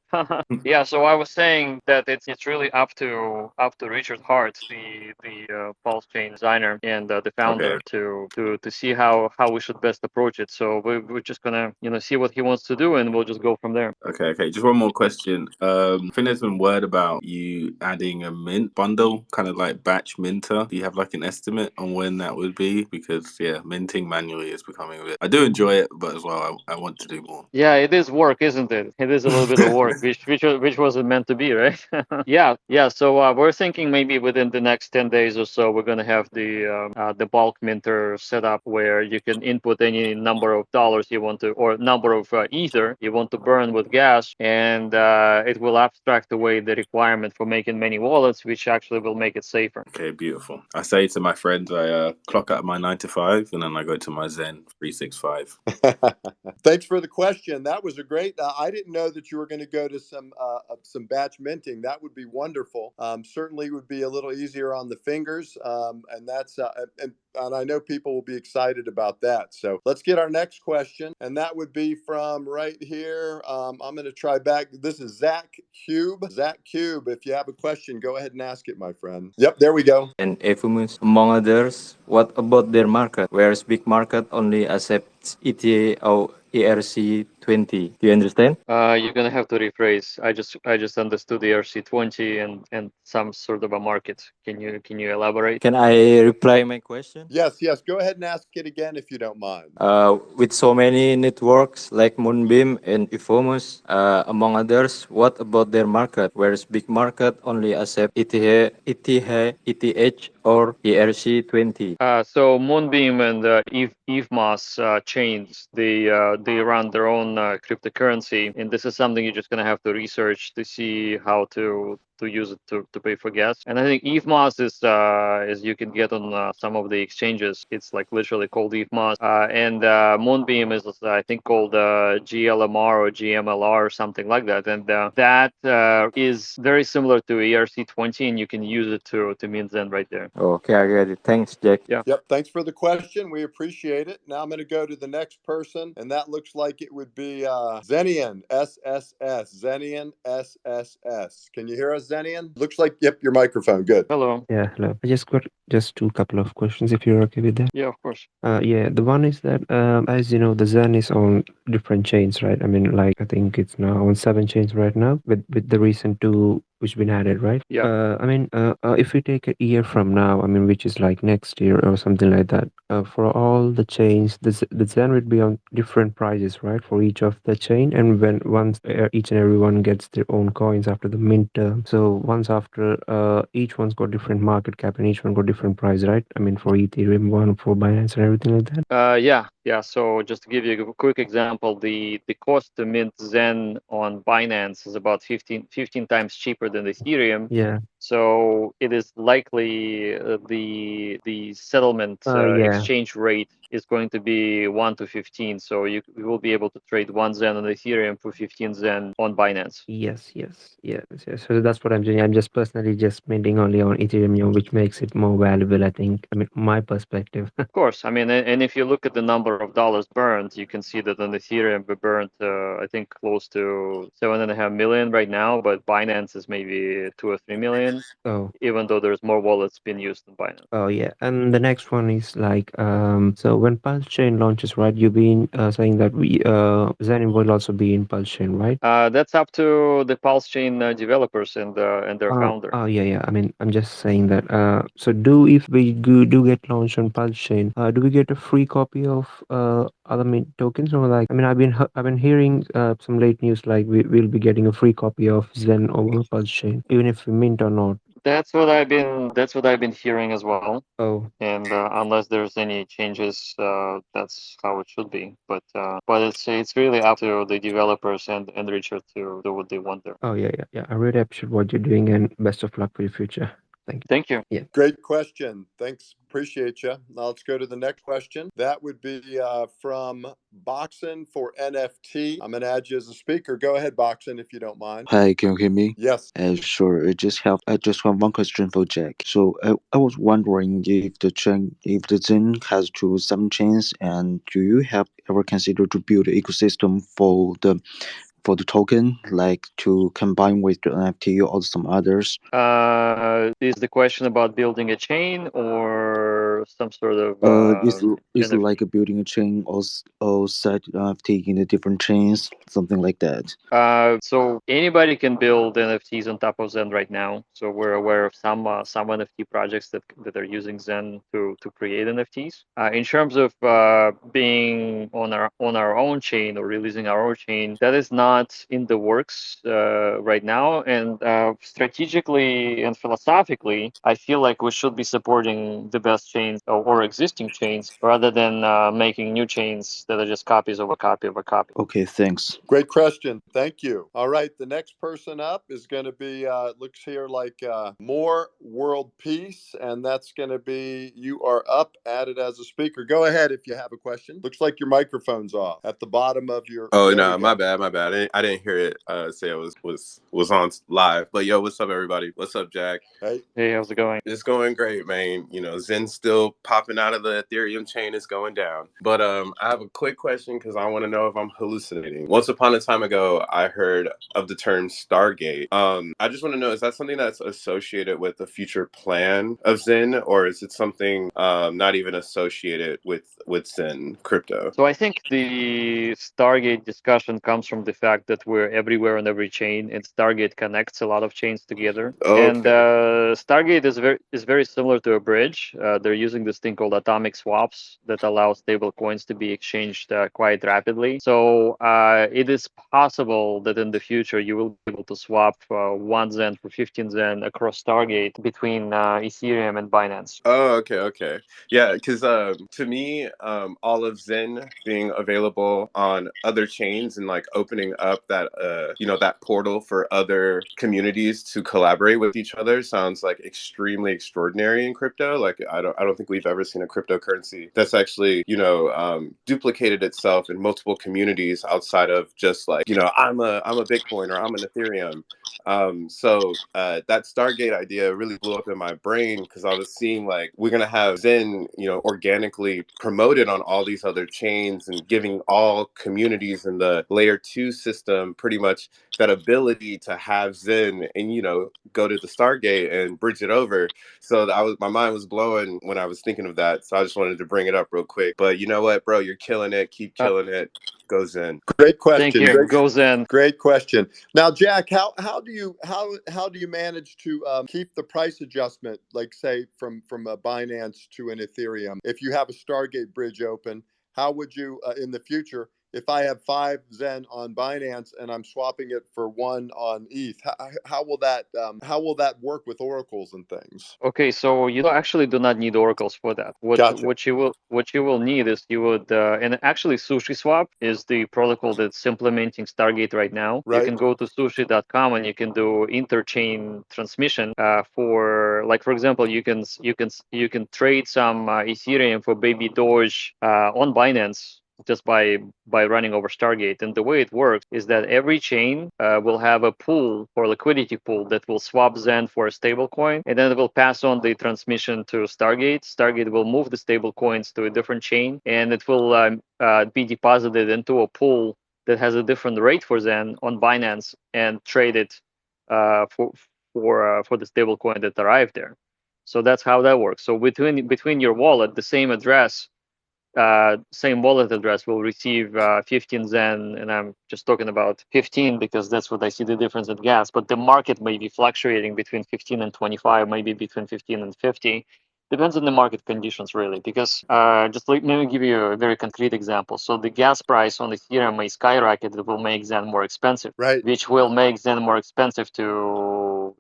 Yeah, so I was saying that it's really up to Richard Hart, the PulseChain designer and the founder, to see how we should best approach it. So we're just gonna see what he wants to do, and we'll just go from there. Okay. Just one more question. I think there's been word about you adding a mint bundle, kind of like batch minter. Do you have like an estimate on when that would be? Because yeah, minting manually is becoming a bit. I do enjoy it, but as well, I want to do more. Yeah, it is work, isn't it? It is a little bit of work, which wasn't meant to be, right? Yeah. So we're thinking maybe within the next 10 days or so, we're gonna have the bulk minter set up where you can input any number of dollars dollars you want to, or number of ether you want to burn with gas, and it will abstract away the requirement for making many wallets, which actually will make it safer. Okay, beautiful. I say to my friends, I clock out my 9 to 5, and then I go to my Zen 365. Thanks for the question. That was a great. I didn't know that you were going to go to some batch minting. That would be wonderful. Certainly would be a little easier on the fingers, and that's and I know people will be excited about that. So let's get our next question, and that would be from right here. I'm going to try back. This is Zach Cube. Zach Cube, if you have a question, go ahead and ask it, my friend. Yep, there we go. And Efumus, among others. What about their market? Whereas big market only accepts ETA or ERC20. Do you understand? You're gonna have to rephrase. I just understood the ERC20 and some sort of a market. Can you elaborate? Can I reply my question? Yes. Go ahead and ask it again if you don't mind. With so many networks like Moonbeam and Efumus, among others, what about their market? Whereas big market only accept ETH or ERC20. So Moonbeam and EVMOS chains, they run their own cryptocurrency, and this is something you're just gonna have to research to see how to use it to pay for gas. And I think EVMOS is you can get on some of the exchanges. It's like literally called EVMOS. And Moonbeam is I think called GLMR or GMLR or something like that. And that is very similar to ERC20, and you can use it to mint Zen right there. Okay, I get it. Thanks, Jack. Yeah. Yep. Thanks for the question. We appreciate it. Now I'm going to go to the next person, and that looks like it would be Zenian SSS. Zenian SSS. Can you hear us, Zenian? Looks like, yep, your microphone. Good. Hello. Yeah, hello. I just got just couple of questions if you're okay with that. Yeah, of course. Yeah, the one is that as you know, the Zen is on different chains, right? I mean, like I think it's now on 7 chains right now with the recent 2 which been added, right? Yeah. I mean, if we take a year from now, I mean, which is like next year or something like that, for all the chains, the Zen would be on different prices, right, for each of the chain, and when once each and everyone gets their own coins after the mint term. So once after, each one's got different market cap and each one got different price, right? I mean, for Ethereum, one for Binance and everything like that. Yeah. So just to give you a quick example, the cost to mint Zen on Binance is about 15 times cheaper than Ethereum. Yeah. So it is likely the settlement Yeah. exchange rate is going to be 1 to 15. So you will be able to trade 1 Zen on Ethereum for 15 Zen on Binance. Yes. So that's what I'm doing. I'm just personally just minting only on Ethereum, which makes it more valuable, I think. I mean, my perspective. Of course. I mean, and if you look at the number of dollars burned, you can see that on Ethereum we burned, I think, close to 7.5 million right now, but Binance is maybe 2 or 3 million. Oh. Even though there's more wallets being used than Binance. Oh yeah, and the next one is like so when PulseChain launches, right? You've been saying that we Zen will also be in PulseChain, right? That's up to the PulseChain developers and their founder. Oh yeah. I mean, I'm just saying that. So if we do get launched on PulseChain, do we get a free copy of other mint tokens, or like? I mean, I've been hearing some late news like we'll be getting a free copy of Zen over PulseChain, even if we mint or not. That's what I've been hearing as well. Oh. And unless there's any changes, that's how it should be. But it's really up to the developers and Richard to do what they want there. Oh yeah. I really appreciate what you're doing, and best of luck for your future. Thank you. Yeah. Great question. Thanks. Appreciate you. Now let's go to the next question. That would be from Boxen for NFT. I'm going to add you as a speaker. Go ahead, Boxen, if you don't mind. Hi, can you hear me? Yes. Sure. I just have one question for Jack. So I was wondering if the Zen has 7 chains, and do you have ever considered to build an ecosystem for the token, like to combine with the NFT or some others? Is the question about building a chain or some sort of is it like building a chain or set NFT in the different chains, something like that? So anybody can build NFTs on top of Zen right now. So we're aware of some NFT projects that are using Zen to create NFTs. In terms of being on our own chain or releasing our own chain, that is not in the works right now. And strategically and philosophically, I feel like we should be supporting the best chains chains or existing chains rather than making new chains that are just copies of a copy of a copy. Okay, thanks. Great question. Thank you. All right. The next person up is going to be, looks here like More World Peace. And that's going to be, you are up, added as a speaker. Go ahead if you have a question. Looks like your microphone's off at the bottom of your. Oh There we no, my go. bad, my bad. I didn't hear it say it was on live. But yo, what's up, everybody? What's up, Jack? Hey. Hey, how's it going? It's going great, man. You know, Zen's still popping out of the Ethereum chain. It's going down. But I have a quick question because I want to know if I'm hallucinating. Once upon a time ago, I heard of the term Stargate. I just want to know, is that something that's associated with the future plan of Zen, or is it something not even associated with Zen crypto? So I think the Stargate discussion comes from the fact that we're everywhere on every chain, and Stargate connects a lot of chains together. Okay. And Stargate is very similar to a bridge. They're using this thing called atomic swaps that allow stable coins to be exchanged quite rapidly. So it is possible that in the future you will be able to swap 1 Zen for 15 Zen across Stargate between Ethereum and Binance. Oh, okay. Yeah, because to me, all of Zen being available on other chains and like opening up that that portal for other communities to collaborate with each other sounds like extremely extraordinary in crypto. Like I don't think we've ever seen a cryptocurrency that's actually duplicated itself in multiple communities outside of just like I'm a Bitcoin or I'm an Ethereum. So that Stargate idea really blew up in my brain because I was seeing like we're gonna have Zen, organically promoted on all these other chains and giving all communities in the layer 2 system pretty much that ability to have Zen and go to the Stargate and bridge it over. So my mind was blowing when I was thinking of that. So I just wanted to bring it up real quick. But you know what, bro, you're killing it. Keep killing it. Go Zen. Great question. Thank you. Go Zen. Great question. Now, Jack, how do you manage to keep the price adjustment, like say from a Binance to an Ethereum? If you have a Stargate bridge open, how would you in the future? If I have 5 Zen on Binance and I'm swapping it for 1 on ETH, how will that work with oracles and things? Okay, so you actually do not need oracles for that. Gotcha. What you will need is you would and actually SushiSwap is the protocol that's implementing Stargate right now. Right. You can go to sushi.com and you can do interchain transmission for like, for example, you can trade some Ethereum for baby Doge on Binance just by running over Stargate. And the way it works is that every chain will have a pool or liquidity pool that will swap Zen for a stable coin, and then it will pass on the transmission to Stargate. Stargate will move the stable coins to a different chain, and it will be deposited into a pool that has a different rate for Zen on Binance and trade it for the stable coin that arrived there. So that's how that works. So between your wallet, the same address, same wallet address will receive 15 Zen, and I'm just talking about 15 because that's what I see the difference in gas. But the market may be fluctuating between 15 and 25, maybe between 15 and 50. Depends on the market conditions, really. Because let me give you a very concrete example. So the gas price on Ethereum may skyrocket. It will make Zen more expensive, right? Which will make Zen more expensive to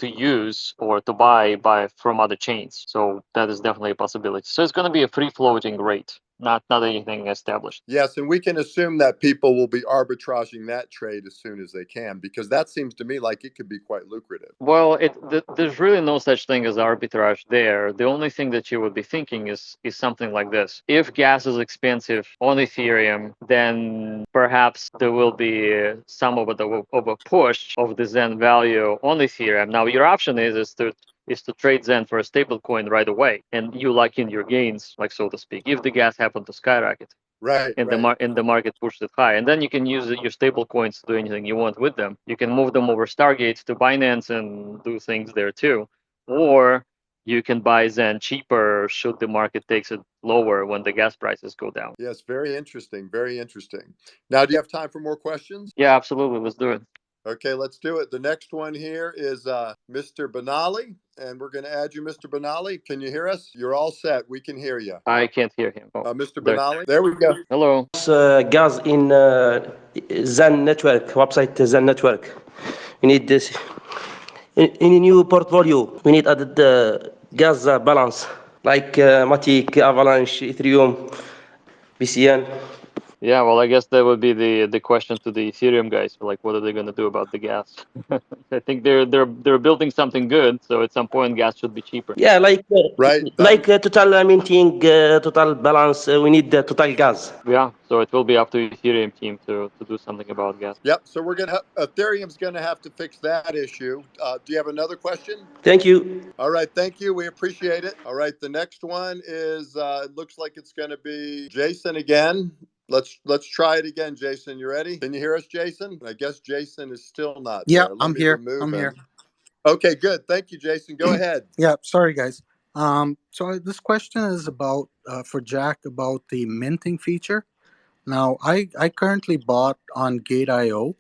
use or to buy from other chains. So that is definitely a possibility. So it's going to be a free floating rate, not anything established. Yes, and we can assume that people will be arbitraging that trade as soon as they can, because that seems to me like it could be quite lucrative. Well, there's really no such thing as arbitrage there. The only thing that you would be thinking is something like this. If gas is expensive on Ethereum, then perhaps there will be some of a push of the Zen value on Ethereum. Now, your option is to trade Zen for a stable coin right away, and you lock in your gains, like so to speak, if the gas happened to skyrocket. Right. And the market pushed it high, and then you can use your stable coins to do anything you want with them. You can move them over Stargate to Binance and do things there too, or you can buy Zen cheaper should the market takes it lower when the gas prices go down. Yes, very interesting. Very interesting. Now, do you have time for more questions? Yeah, absolutely. Let's do it. Okay, let's do it. The next one here is Mr. Benali, and we're going to add you, Mr. Benali. Can you hear us? You're all set. We can hear you. I can't hear him. Mr. Benali, there we go. Hello. Gas in Zen network, website Zen network. We need this. In a new portfolio, we need added gas balance. like Matic, Avalanche, Ethereum, BCN. Yeah, well, I guess that would be the question to the Ethereum guys. Like, what are they going to do about the gas? I think they're building something good, so at some point gas should be cheaper. Yeah, Right. total minting, total balance. We need the total gas. Yeah, so it will be up to Ethereum team to do something about gas. Yep. So we're gonna Ethereum's gonna have to fix that issue. Do you have another question? Thank you. All right. Thank you. We appreciate it. All right. The next one is. It looks like it's going to be Jason again. Let's try it again, Jason. You ready? Can you hear us, Jason? I guess Jason is still not Yeah, there. Let I'm me here. remove I'm him. here. Okay, good. Thank you, Jason. Go ahead. Yeah, sorry guys. This question is about for Jack about the minting feature. Now, I currently bought on Gate.io.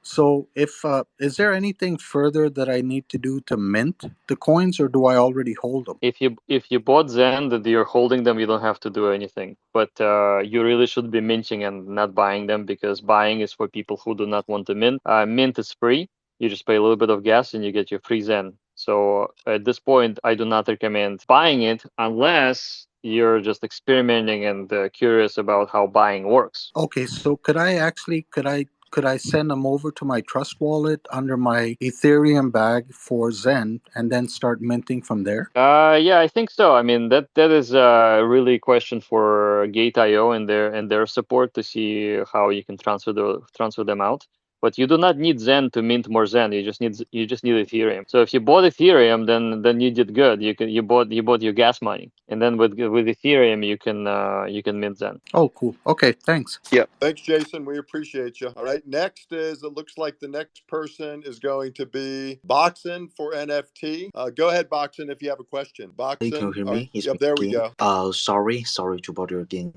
So, if is there anything further that I need to do to mint the coins, or do I already hold them? If you bought Zen that you're holding them, you don't have to do anything. But you really should be minting and not buying them, because buying is for people who do not want to mint. Mint is free. You just pay a little bit of gas and you get your free Zen. So at this point, I do not recommend buying it unless you're just experimenting and curious about how buying works. Okay, so could I send them over to my Trust wallet under my Ethereum bag for Zen and then start minting from there? Yeah, I think so. I mean, that is really a question for Gate.io and their support to see how you can transfer them out. But you do not need Zen to mint more Zen. You just need Ethereum. So if you bought Ethereum, then you did good. You bought your gas money, and then with Ethereum you can mint Zen. Oh, cool. Okay, thanks. Yeah. Thanks, Jason. We appreciate you. All right. Next is, it looks like the next person is going to be Boxen for NFT. Go ahead, Boxen, if you have a question. Hey, can you Boxen. hear me? It's Yep, me there we again. go. Sorry to bother you again.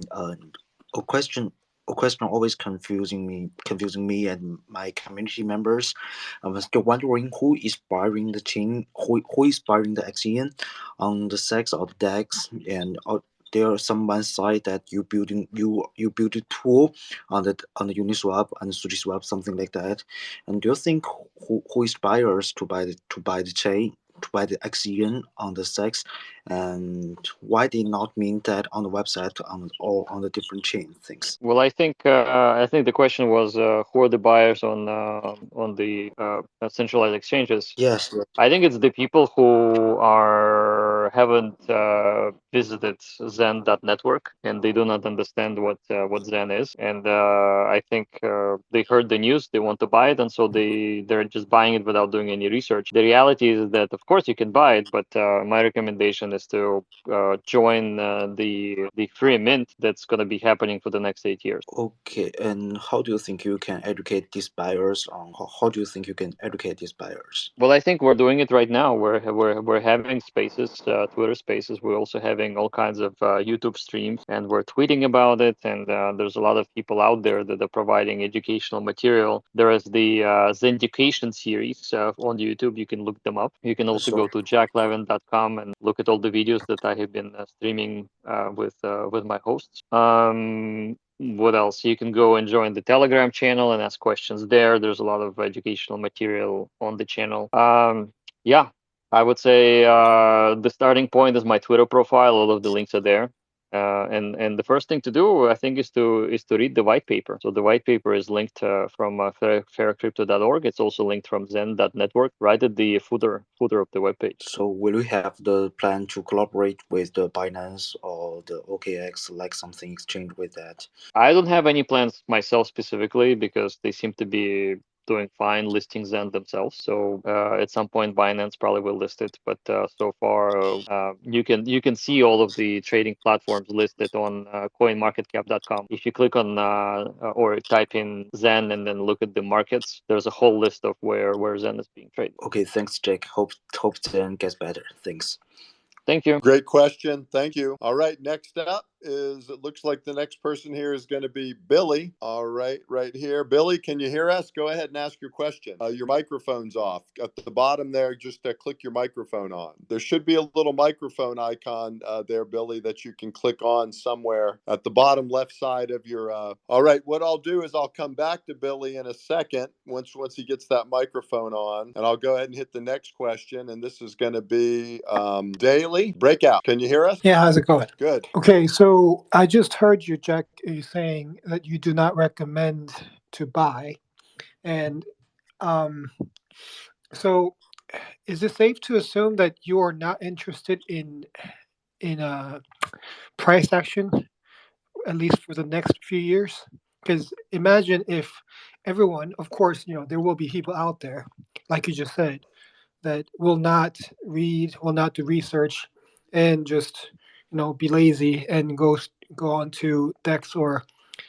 A question always confusing me and my community members. I was still wondering who is buying the chain, who is buying the Axion on the sex or the DEX, and there are some one side that you build a tool on the Uniswap and SushiSwap, something like that. And do you think who is buyers to buy the chain, to buy the Axion on the sex, and why they not mean that on the website or on the different chain things? Well, I think the question was who are the buyers on the centralized exchanges. Yes. I think it's the people who haven't visited Zen.network and they do not understand what Zen is. And I think they heard the news, they want to buy it, and so they're just buying it without doing any research. The reality is that of course you can buy it, but my recommendation is to join the free mint that's going to be happening for the next 8 years. Okay, and how do you think you can educate these buyers on how do you think you can educate these buyers? Well, I think we're doing it right now. We're having spaces, Twitter spaces. We're also having all kinds of YouTube streams, and we're tweeting about it. And there's a lot of people out there that are providing educational material. There is the Zenducation series on YouTube. You can look them up. You can also go to jacklevin.com and look at all the videos that I have been streaming with my hosts. What else? You can go and join the Telegram channel and ask questions there. There's a lot of educational material on the channel. Yeah, I would say the starting point is my Twitter profile. All of the links are there. And the first thing to do, I think, is to read the white paper. So the white paper is linked from faircrypto.org. It's also linked from Zen.network, right at the footer of the webpage. So will you have the plan to collaborate with the Binance or the OKX, like something exchange with that? I don't have any plans myself specifically because they seem to be doing fine listing Zen themselves. So at some point Binance probably will list it, but so far you can see all of the trading platforms listed on coinmarketcap.com. If you click on or type in Zen and then look at the markets, there's a whole list of where Zen is being traded. Okay, thanks, Jack. Hope Zen gets better. Thanks. Thank you. Great question. Thank you. All right, next up it looks like the next person here is going to be Billy. All right, right here. Billy, can you hear us? Go ahead and ask your question. Your microphone's off. At the bottom there, just click your microphone on. There should be a little microphone icon there, Billy, that you can click on somewhere at the bottom left side of your... All right, what I'll do is I'll come back to Billy in a second once he gets that microphone on, and I'll go ahead and hit the next question, and this is going to be Daily Breakout. Can you hear us? Yeah, how's it going? Good. Okay, so I just heard you, Jack, you saying that you do not recommend to buy. And so is it safe to assume that you are not interested in price action, at least for the next few years? Because imagine if everyone, of course, there will be people out there, like you just said, that will not read, will not do research, and just be lazy and go on to DEX or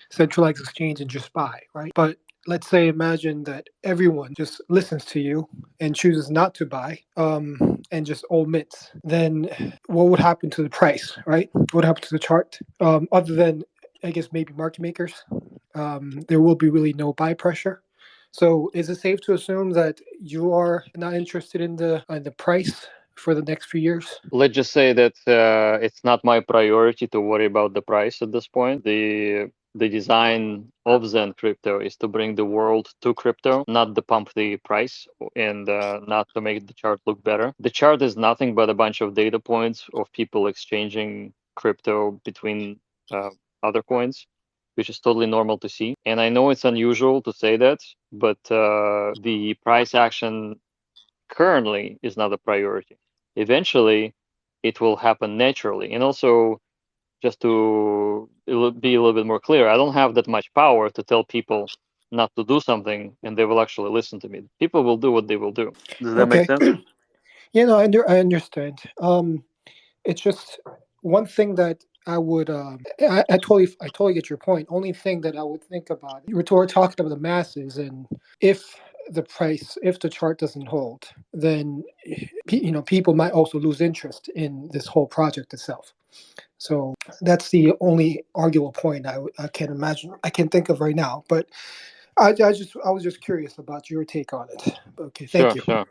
centralized exchange and just buy, right? But let's say imagine that everyone just listens to you and chooses not to buy, and just omits. Then what would happen to the price, right? What would happen to the chart? Other than, I guess, maybe market makers, there will be really no buy pressure. So is it safe to assume that you are not interested in the price for the next few years? Let's just say that it's not my priority to worry about the price at this point. The design of Zen Crypto is to bring the world to crypto, not to pump the price and not to make the chart look better. The chart is nothing but a bunch of data points of people exchanging crypto between other coins, which is totally normal to see. And I know it's unusual to say that, but the price action currently is not a priority. Eventually, it will happen naturally. And also, just to be a little bit more clear, I don't have that much power to tell people not to do something and they will actually listen to me. People will do what they will do. Does that make sense? Yeah, no, I understand. It's just one thing that I would I totally get your point. Only thing that I would think about, you were talking about the masses, and if the chart doesn't hold, then people might also lose interest in this whole project itself. So that's the only arguable point I can imagine, I can think of right now. But I was just curious about your take on it. Okay, thank you. Sure.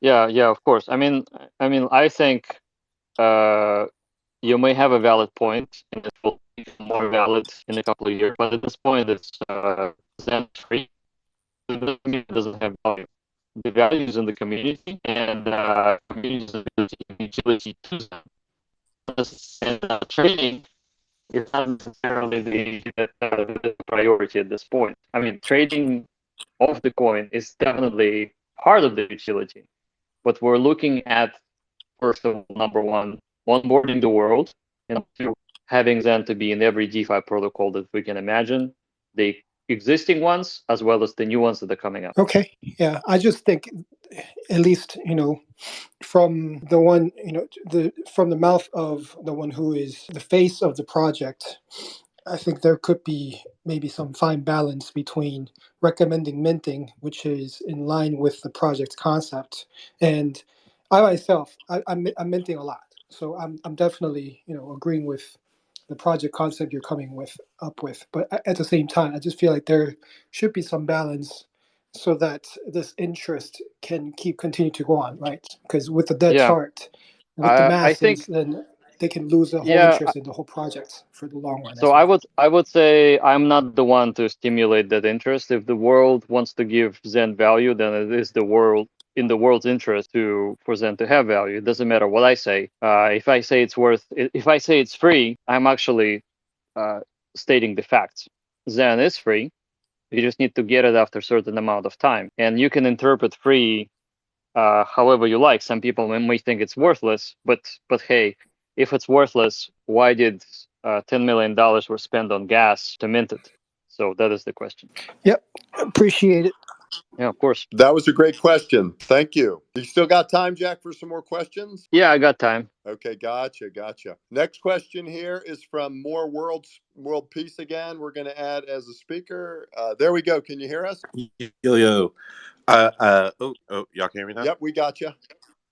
Yeah, of course. I mean, I think you may have a valid point, and it will be more valid in a couple of years. But at this point, it's Zen free. It doesn't mean it doesn't have value. The value is in the community, and community's utility to Zen. And trading is not necessarily the priority at this point. I mean, trading of the coin is definitely part of the utility, but we're looking at, first of all, number one, onboarding the world, and two, having Zen to be in every DeFi protocol that we can imagine, the existing ones as well as the new ones that are coming up. Okay, yeah, I just think, at least from the one from the mouth of the one who is the face of the project, I think there could be maybe some fine balance between recommending minting, which is in line with the project's concept, and I myself, I'm minting a lot, so I'm definitely agreeing with the project concept you're coming up with. But at the same time, I just feel like there should be some balance so that this interest can continue to go on, right? Because with the dead chart, with the I think, masses, then they can lose the whole yeah. interest in the whole project for the long run. So I would say I'm not the one to stimulate that interest. If the world wants to give Zen value, then it is in the world's interest for Zen to have value. It doesn't matter what I say. If I say it's free, I'm actually stating the facts. Zen is free. You just need to get it after a certain amount of time, and you can interpret free however you like. Some people may think it's worthless, but hey, if it's worthless, why did $10 million were spent on gas to mint it? So that is the question. Yep, appreciate it. Yeah, of course. That was a great question. Thank you. You still got time, Jack, for some more questions? Yeah, I got time. Okay, gotcha. Next question here is from More World Peace again. We're going to add as a speaker. There we go. Can you hear us? Yo. Y'all can hear me now? Yep, we got you.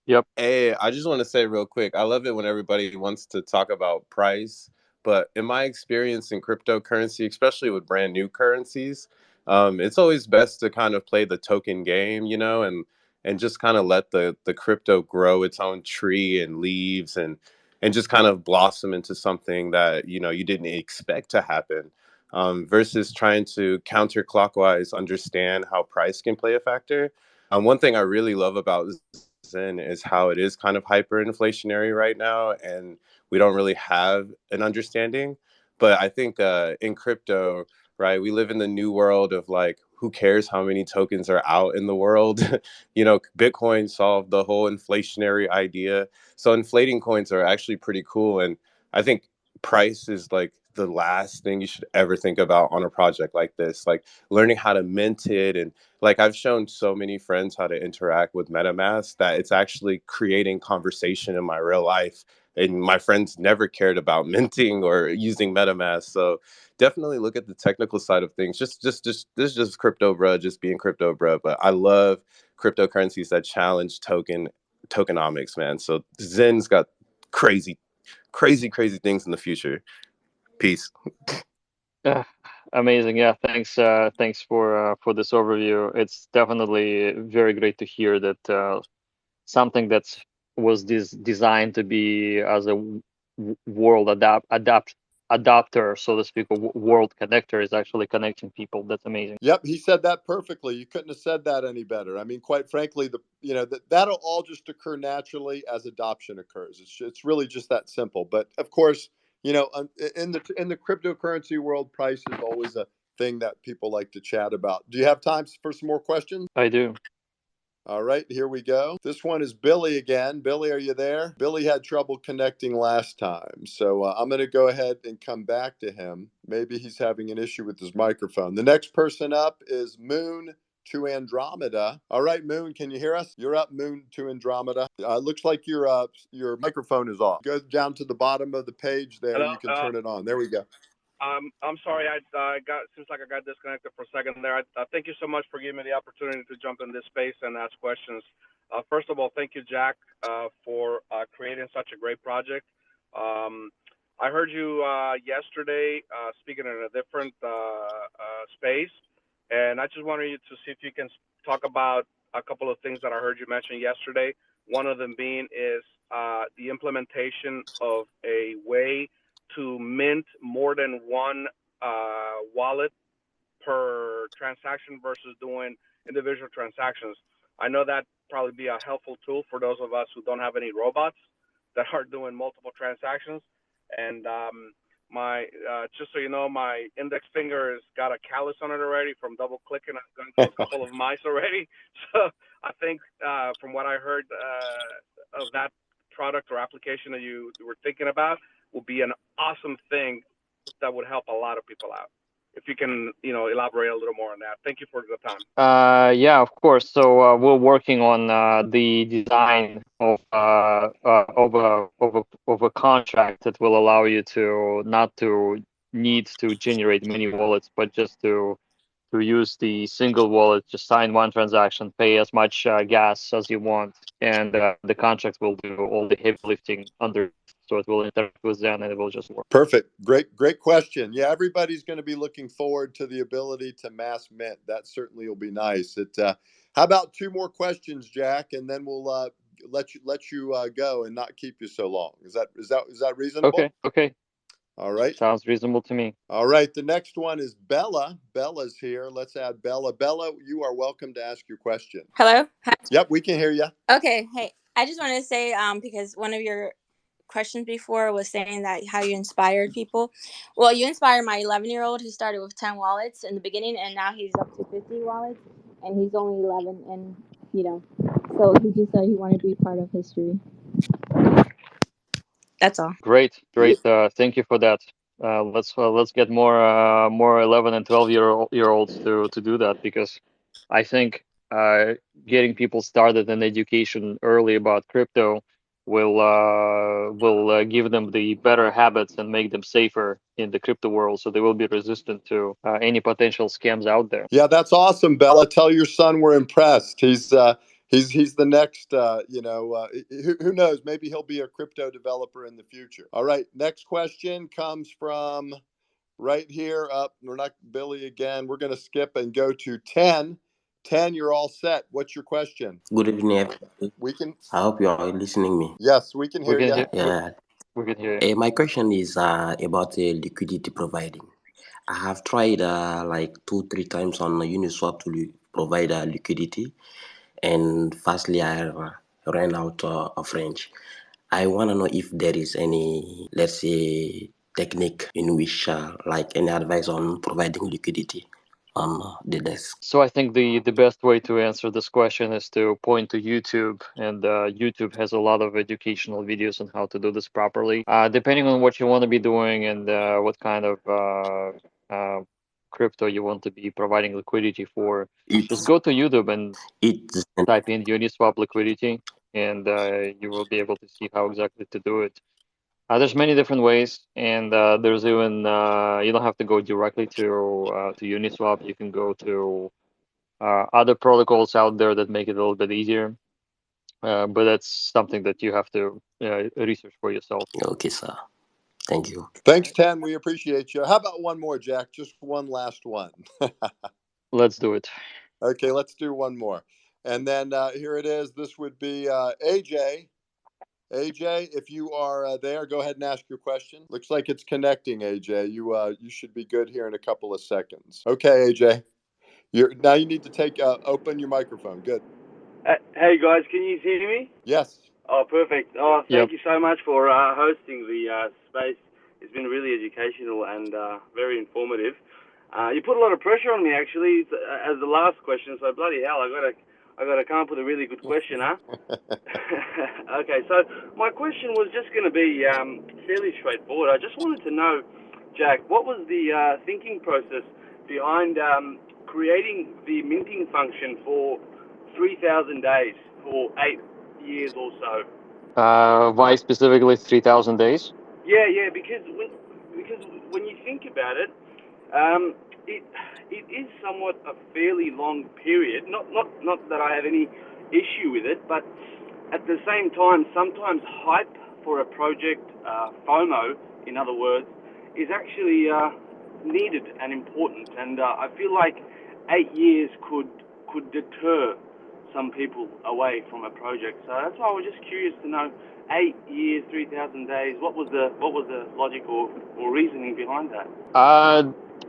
Yep. Hey, I just want to say real quick, I love it when everybody wants to talk about price, but in my experience in cryptocurrency, especially with brand new currencies, it's always best to kind of play the token game, you know, and just kind of let the crypto grow its own tree and leaves and just kind of blossom into something that, you know, you didn't expect to happen, versus trying to counterclockwise understand how price can play a factor. One thing I really love about Zen is how it is kind of hyperinflationary right now, and we don't really have an understanding. But I think in crypto, right, we live in the new world of like, who cares how many tokens are out in the world? You know, Bitcoin solved the whole inflationary idea. So inflating coins are actually pretty cool. And I think price is like the last thing you should ever think about on a project like this. Like learning how to mint it, and like I've shown so many friends how to interact with MetaMask that it's actually creating conversation in my real life. And my friends never cared about minting or using MetaMask. So definitely look at the technical side of things. Just this is just crypto, bro, just being crypto, bro. But I love cryptocurrencies that challenge tokenomics, man. So Zen's got crazy, crazy, crazy things in the future. Peace. Amazing. Yeah, thanks for this overview. It's definitely very great to hear that something that was designed to be as a world adapter, so to speak, a world connector, is actually connecting people. That's amazing. Yep, he said that perfectly. You couldn't have said that any better. I mean, quite frankly, that'll all just occur naturally as adoption occurs. It's really just that simple. But of course, in the cryptocurrency world, price is always a thing that people like to chat about. Do you have time for some more questions? I do. All right, here we go. This one is Billy again. Billy, are you there? Billy had trouble connecting last time, so I'm going to go ahead and come back to him. Maybe he's having an issue with his microphone. The next person up is Moon to Andromeda. All right, Moon, can you hear us? You're up, Moon to Andromeda. Looks like your microphone is off. Go down to the bottom of the page there. Hello? You can turn it on. There we go. I'm sorry. I seems like I got disconnected for a second there. Thank you so much for giving me the opportunity to jump in this space and ask questions. First of all, thank you, Jack, for creating such a great project. I heard you yesterday speaking in a different space, and I just wanted you to see if you can talk about a couple of things that I heard you mention yesterday. One of them being is the implementation of a way to mint more than one wallet per transaction versus doing individual transactions. I know that probably be a helpful tool for those of us who don't have any robots that are doing multiple transactions. And just so you know, my index finger has got a callus on it already from double clicking. I've gone to a couple of mice already. So I think from what I heard of that product or application that you were thinking about, will be an awesome thing that would help a lot of people out. If you can, elaborate a little more on that. Thank you for the time. Yeah, of course. So we're working on the design of a contract that will allow you to not to need to generate many wallets, but just to use the single wallet, just sign one transaction, pay as much gas as you want, and the contract will do all the heavy lifting under. So it will interact with Zen and it will just work. Perfect. Great question. Yeah, everybody's going to be looking forward to the ability to mass mint. That certainly will be nice. How about two more questions, Jack, and then we'll let you go and not keep you so long. Is that reasonable? Okay. All right. Sounds reasonable to me. All right. The next one is Bella. Bella's here. Let's add Bella. Bella, you are welcome to ask your question. Hello? Yep, we can hear you. Okay. Hey, I just wanted to say, because one of your questions before was saying that how you inspired people. Well, you inspired my 11-year-old who started with 10 wallets in the beginning, and now he's up to 50 wallets, and he's only 11, and, so he just said he wanted to be part of history. That's all. Great. Thank you for that. Let's get more 11 and 12-year-olds to do that, because I think getting people started in education early about crypto will give them the better habits and make them safer in the crypto world, so they will be resistant to any potential scams out there. Yeah, that's awesome, Bella. Tell your son we're impressed. He's the next, who knows? Maybe he'll be a crypto developer in the future. All right, next question comes from right here up. We're not Billy again. We're going to skip and go to 10. 10, you're all set. What's your question? Good evening, everybody. We can. I hope you are listening me. Yes, we can We hear can you. hear. Yeah. We can hear you. My question is about liquidity providing. I have tried like 2-3 times on Uniswap to provide liquidity, and firstly I ran out of range. I want to know if there is any, let's say, technique in which, like, any advice on providing liquidity on the desk. So I think the best way to answer this question is to point to YouTube, and YouTube has a lot of educational videos on how to do this properly. Depending on what you want to be doing and what kind of crypto you want to be providing liquidity for, just go to YouTube and type in Uniswap liquidity, and you will be able to see how exactly to do it. There's many different ways, and there's even you don't have to go directly to Uniswap. You can go to other protocols out there that make it a little bit easier. But that's something that you have to research for yourself. Okay, sir. Thank you. Thanks, 10. We appreciate you. How about one more, Jack? Just one last one. Let's do it. Okay, let's do one more. And then here it is. This would be AJ. AJ, if you are there, go ahead and ask your question. Looks like it's connecting, AJ. You should be good here in a couple of seconds. Okay, AJ. Now you need to open your microphone. Good. Hey guys, can you hear me? Yes. Oh, perfect. Oh, thank Yep. you so much for hosting the space. It's been really educational and very informative. You put a lot of pressure on me actually as the last question. So bloody hell, I gotta come up with a really good question, huh? Okay, so my question was just going to be fairly straightforward. I just wanted to know, Jack, what was the thinking process behind creating the minting function for 3,000 days for 8 years or so? Why specifically 3,000 days? Yeah, because when you think about it, it is somewhat a fairly long period. Not that I have any issue with it, but at the same time, sometimes hype for a project, FOMO, in other words, is actually needed and important. And I feel like 8 years could deter some people away from a project. So that's why I was just curious to know, 8 years, 3,000 days, what was the logic or reasoning behind that?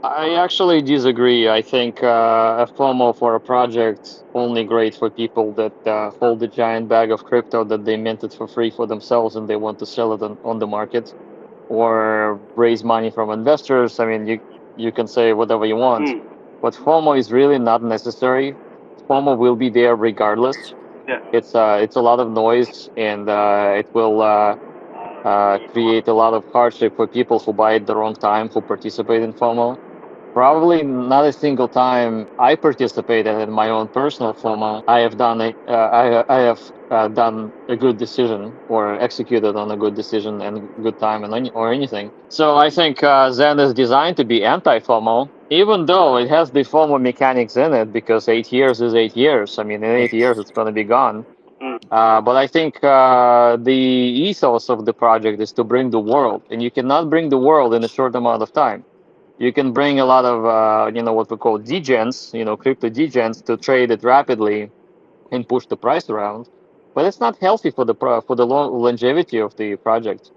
I actually disagree. I think a FOMO for a project only great for people that hold a giant bag of crypto that they minted for free for themselves and they want to sell it on the market or raise money from investors. I mean, you can say whatever you want, but FOMO is really not necessary. FOMO will be there regardless. Yeah. It's a lot of noise, and it will create a lot of hardship for people who buy at the wrong time, who participate in FOMO. Probably not a single time I participated in my own personal FOMO. I have done done a good decision or executed on a good decision and good time or anything. So I think Zen is designed to be anti-FOMO, even though it has the FOMO mechanics in it, because 8 years is 8 years. I mean, in 8 years it's going to be gone. But I think the ethos of the project is to bring the world, and you cannot bring the world in a short amount of time. You can bring a lot of, what we call degens, crypto degens, to trade it rapidly and push the price around. But it's not healthy for the longevity of the project.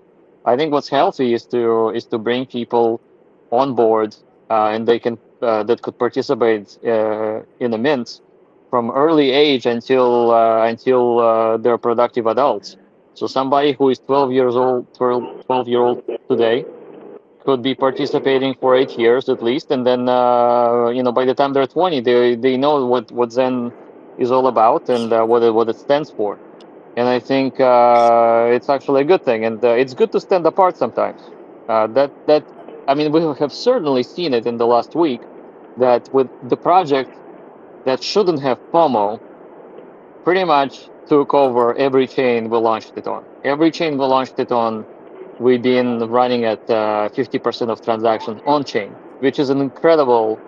I think what's healthy is to bring people on board, and they can that could participate in a mint from early age until they're productive adults. So somebody who is 12-year-old today could be participating for 8 years at least, and then by the time they're 20, they know what Zen is all about and what it stands for. And I think it's actually a good thing, and it's good to stand apart sometimes. That I mean, we have certainly seen it in the last week that with the project that shouldn't have FOMO pretty much took over every chain we launched it on. Every chain we launched it on, we've been running at 50% of transactions on chain, which is an incredible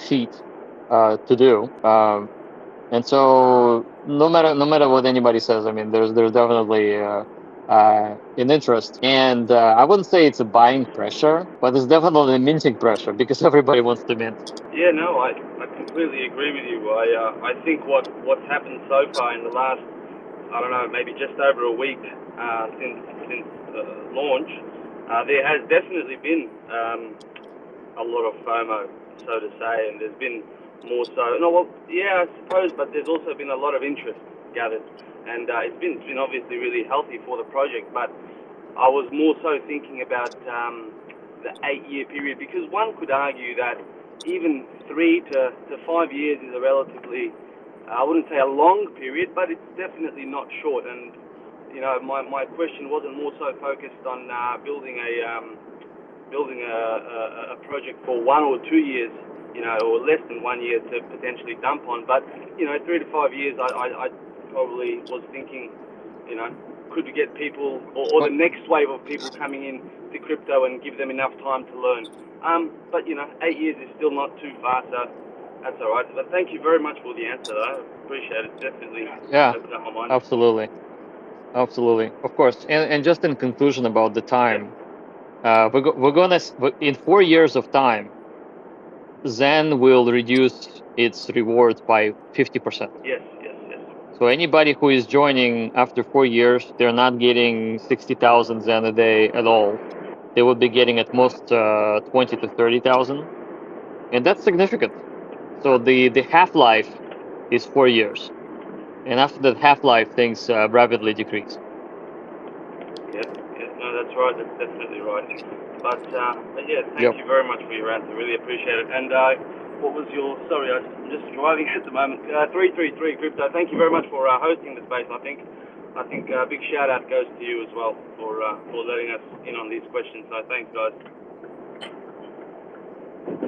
feat to do. And so no matter what anybody says, I mean, there's definitely an interest, and I wouldn't say it's a buying pressure, but it's definitely a minting pressure because everybody wants to mint. Yeah, no, I completely agree with you. I think what's happened so far in the last, I don't know, maybe just over a week since launch, there has definitely been a lot of FOMO, so to say, and there's been more so. No, well, yeah, I suppose, but there's also been a lot of interest gathered, and it's been obviously really healthy for the project. But I was more so thinking about the 8-year period, because one could argue that even 3 to 5 years is a relatively, I wouldn't say a long period, but it's definitely not short. And my question wasn't more so focused on building a project for 1 or 2 years, or less than 1 year to potentially dump on. But 3 to 5 years, I probably was thinking, could we get people or the next wave of people coming in to crypto and give them enough time to learn? But 8 years is still not too far, so that's all right. But thank you very much for the answer, though. I appreciate it. Definitely. Yeah, opened up my mind. absolutely, of course. And just in conclusion about the time, we're gonna in 4 years of time, Zen will reduce its rewards by 50%. Yes. So anybody who is joining after 4 years, they're not getting 60,000 Zen a day at all. They will be getting at most 20 to 30,000, and that's significant. So the half-life is 4 years, and after that half-life, things rapidly decrease. Yeah, no, that's right. That's definitely right. But yeah, thank you very much for your answer. Really appreciate it. And what was your? Sorry, I'm just driving at the moment. 333 Crypto. Thank you very much for hosting the space. I think a big shout out goes to you as well for letting us in on these questions. So thanks, guys.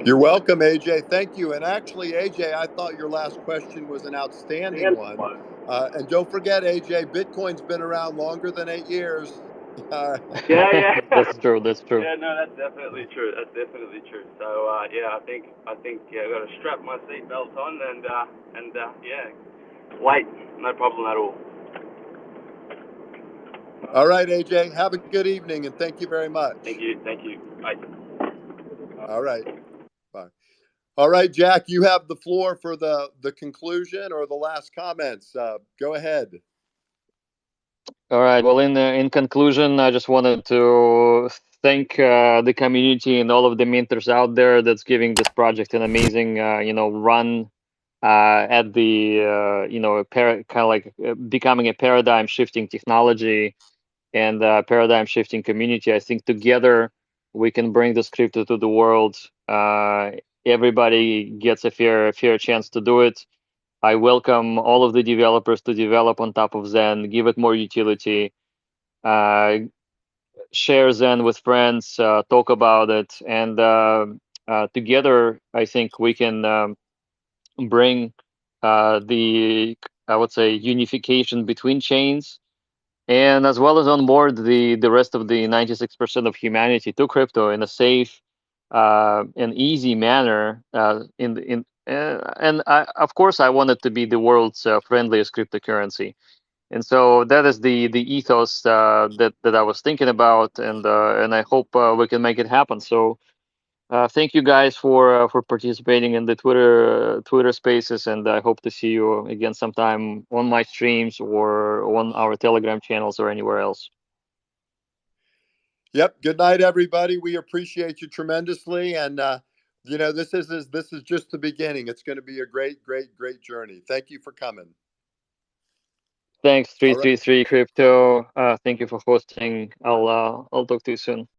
You're welcome, AJ. Thank you. And actually, AJ, I thought your last question was an outstanding one. And don't forget, AJ, Bitcoin's been around longer than 8 years. Yeah. That's true. Yeah, no, that's definitely true. So yeah, I think I've got to strap my seatbelt on and yeah, wait, no problem at all. All right, AJ, have a good evening, and thank you very much. Thank you. Bye. All right. Bye. All right, Jack, you have the floor for the conclusion or the last comments. Go ahead. All right. Well, in conclusion, I just wanted to thank the community and all of the minters out there that's giving this project an amazing, run at the, kind of like becoming a paradigm shifting technology and paradigm shifting community. I think together we can bring this crypto to the world. Everybody gets a fair chance to do it. I welcome all of the developers to develop on top of Zen, give it more utility, share Zen with friends, talk about it, and together I think we can bring the, I would say, unification between chains, and as well as onboard the rest of the 96% of humanity to crypto in a safe and easy manner. And of course, I want it to be the world's friendliest cryptocurrency. And so that is the ethos that I was thinking about, and I hope we can make it happen. So thank you guys for participating in the Twitter Spaces, and I hope to see you again sometime on my streams or on our Telegram channels or anywhere else. Yep. Good night, everybody. We appreciate you tremendously, and this is just the beginning. It's going to be a great journey. Thank you for coming. Thanks, 333 Crypto. Thank you for hosting. I'll talk to you soon.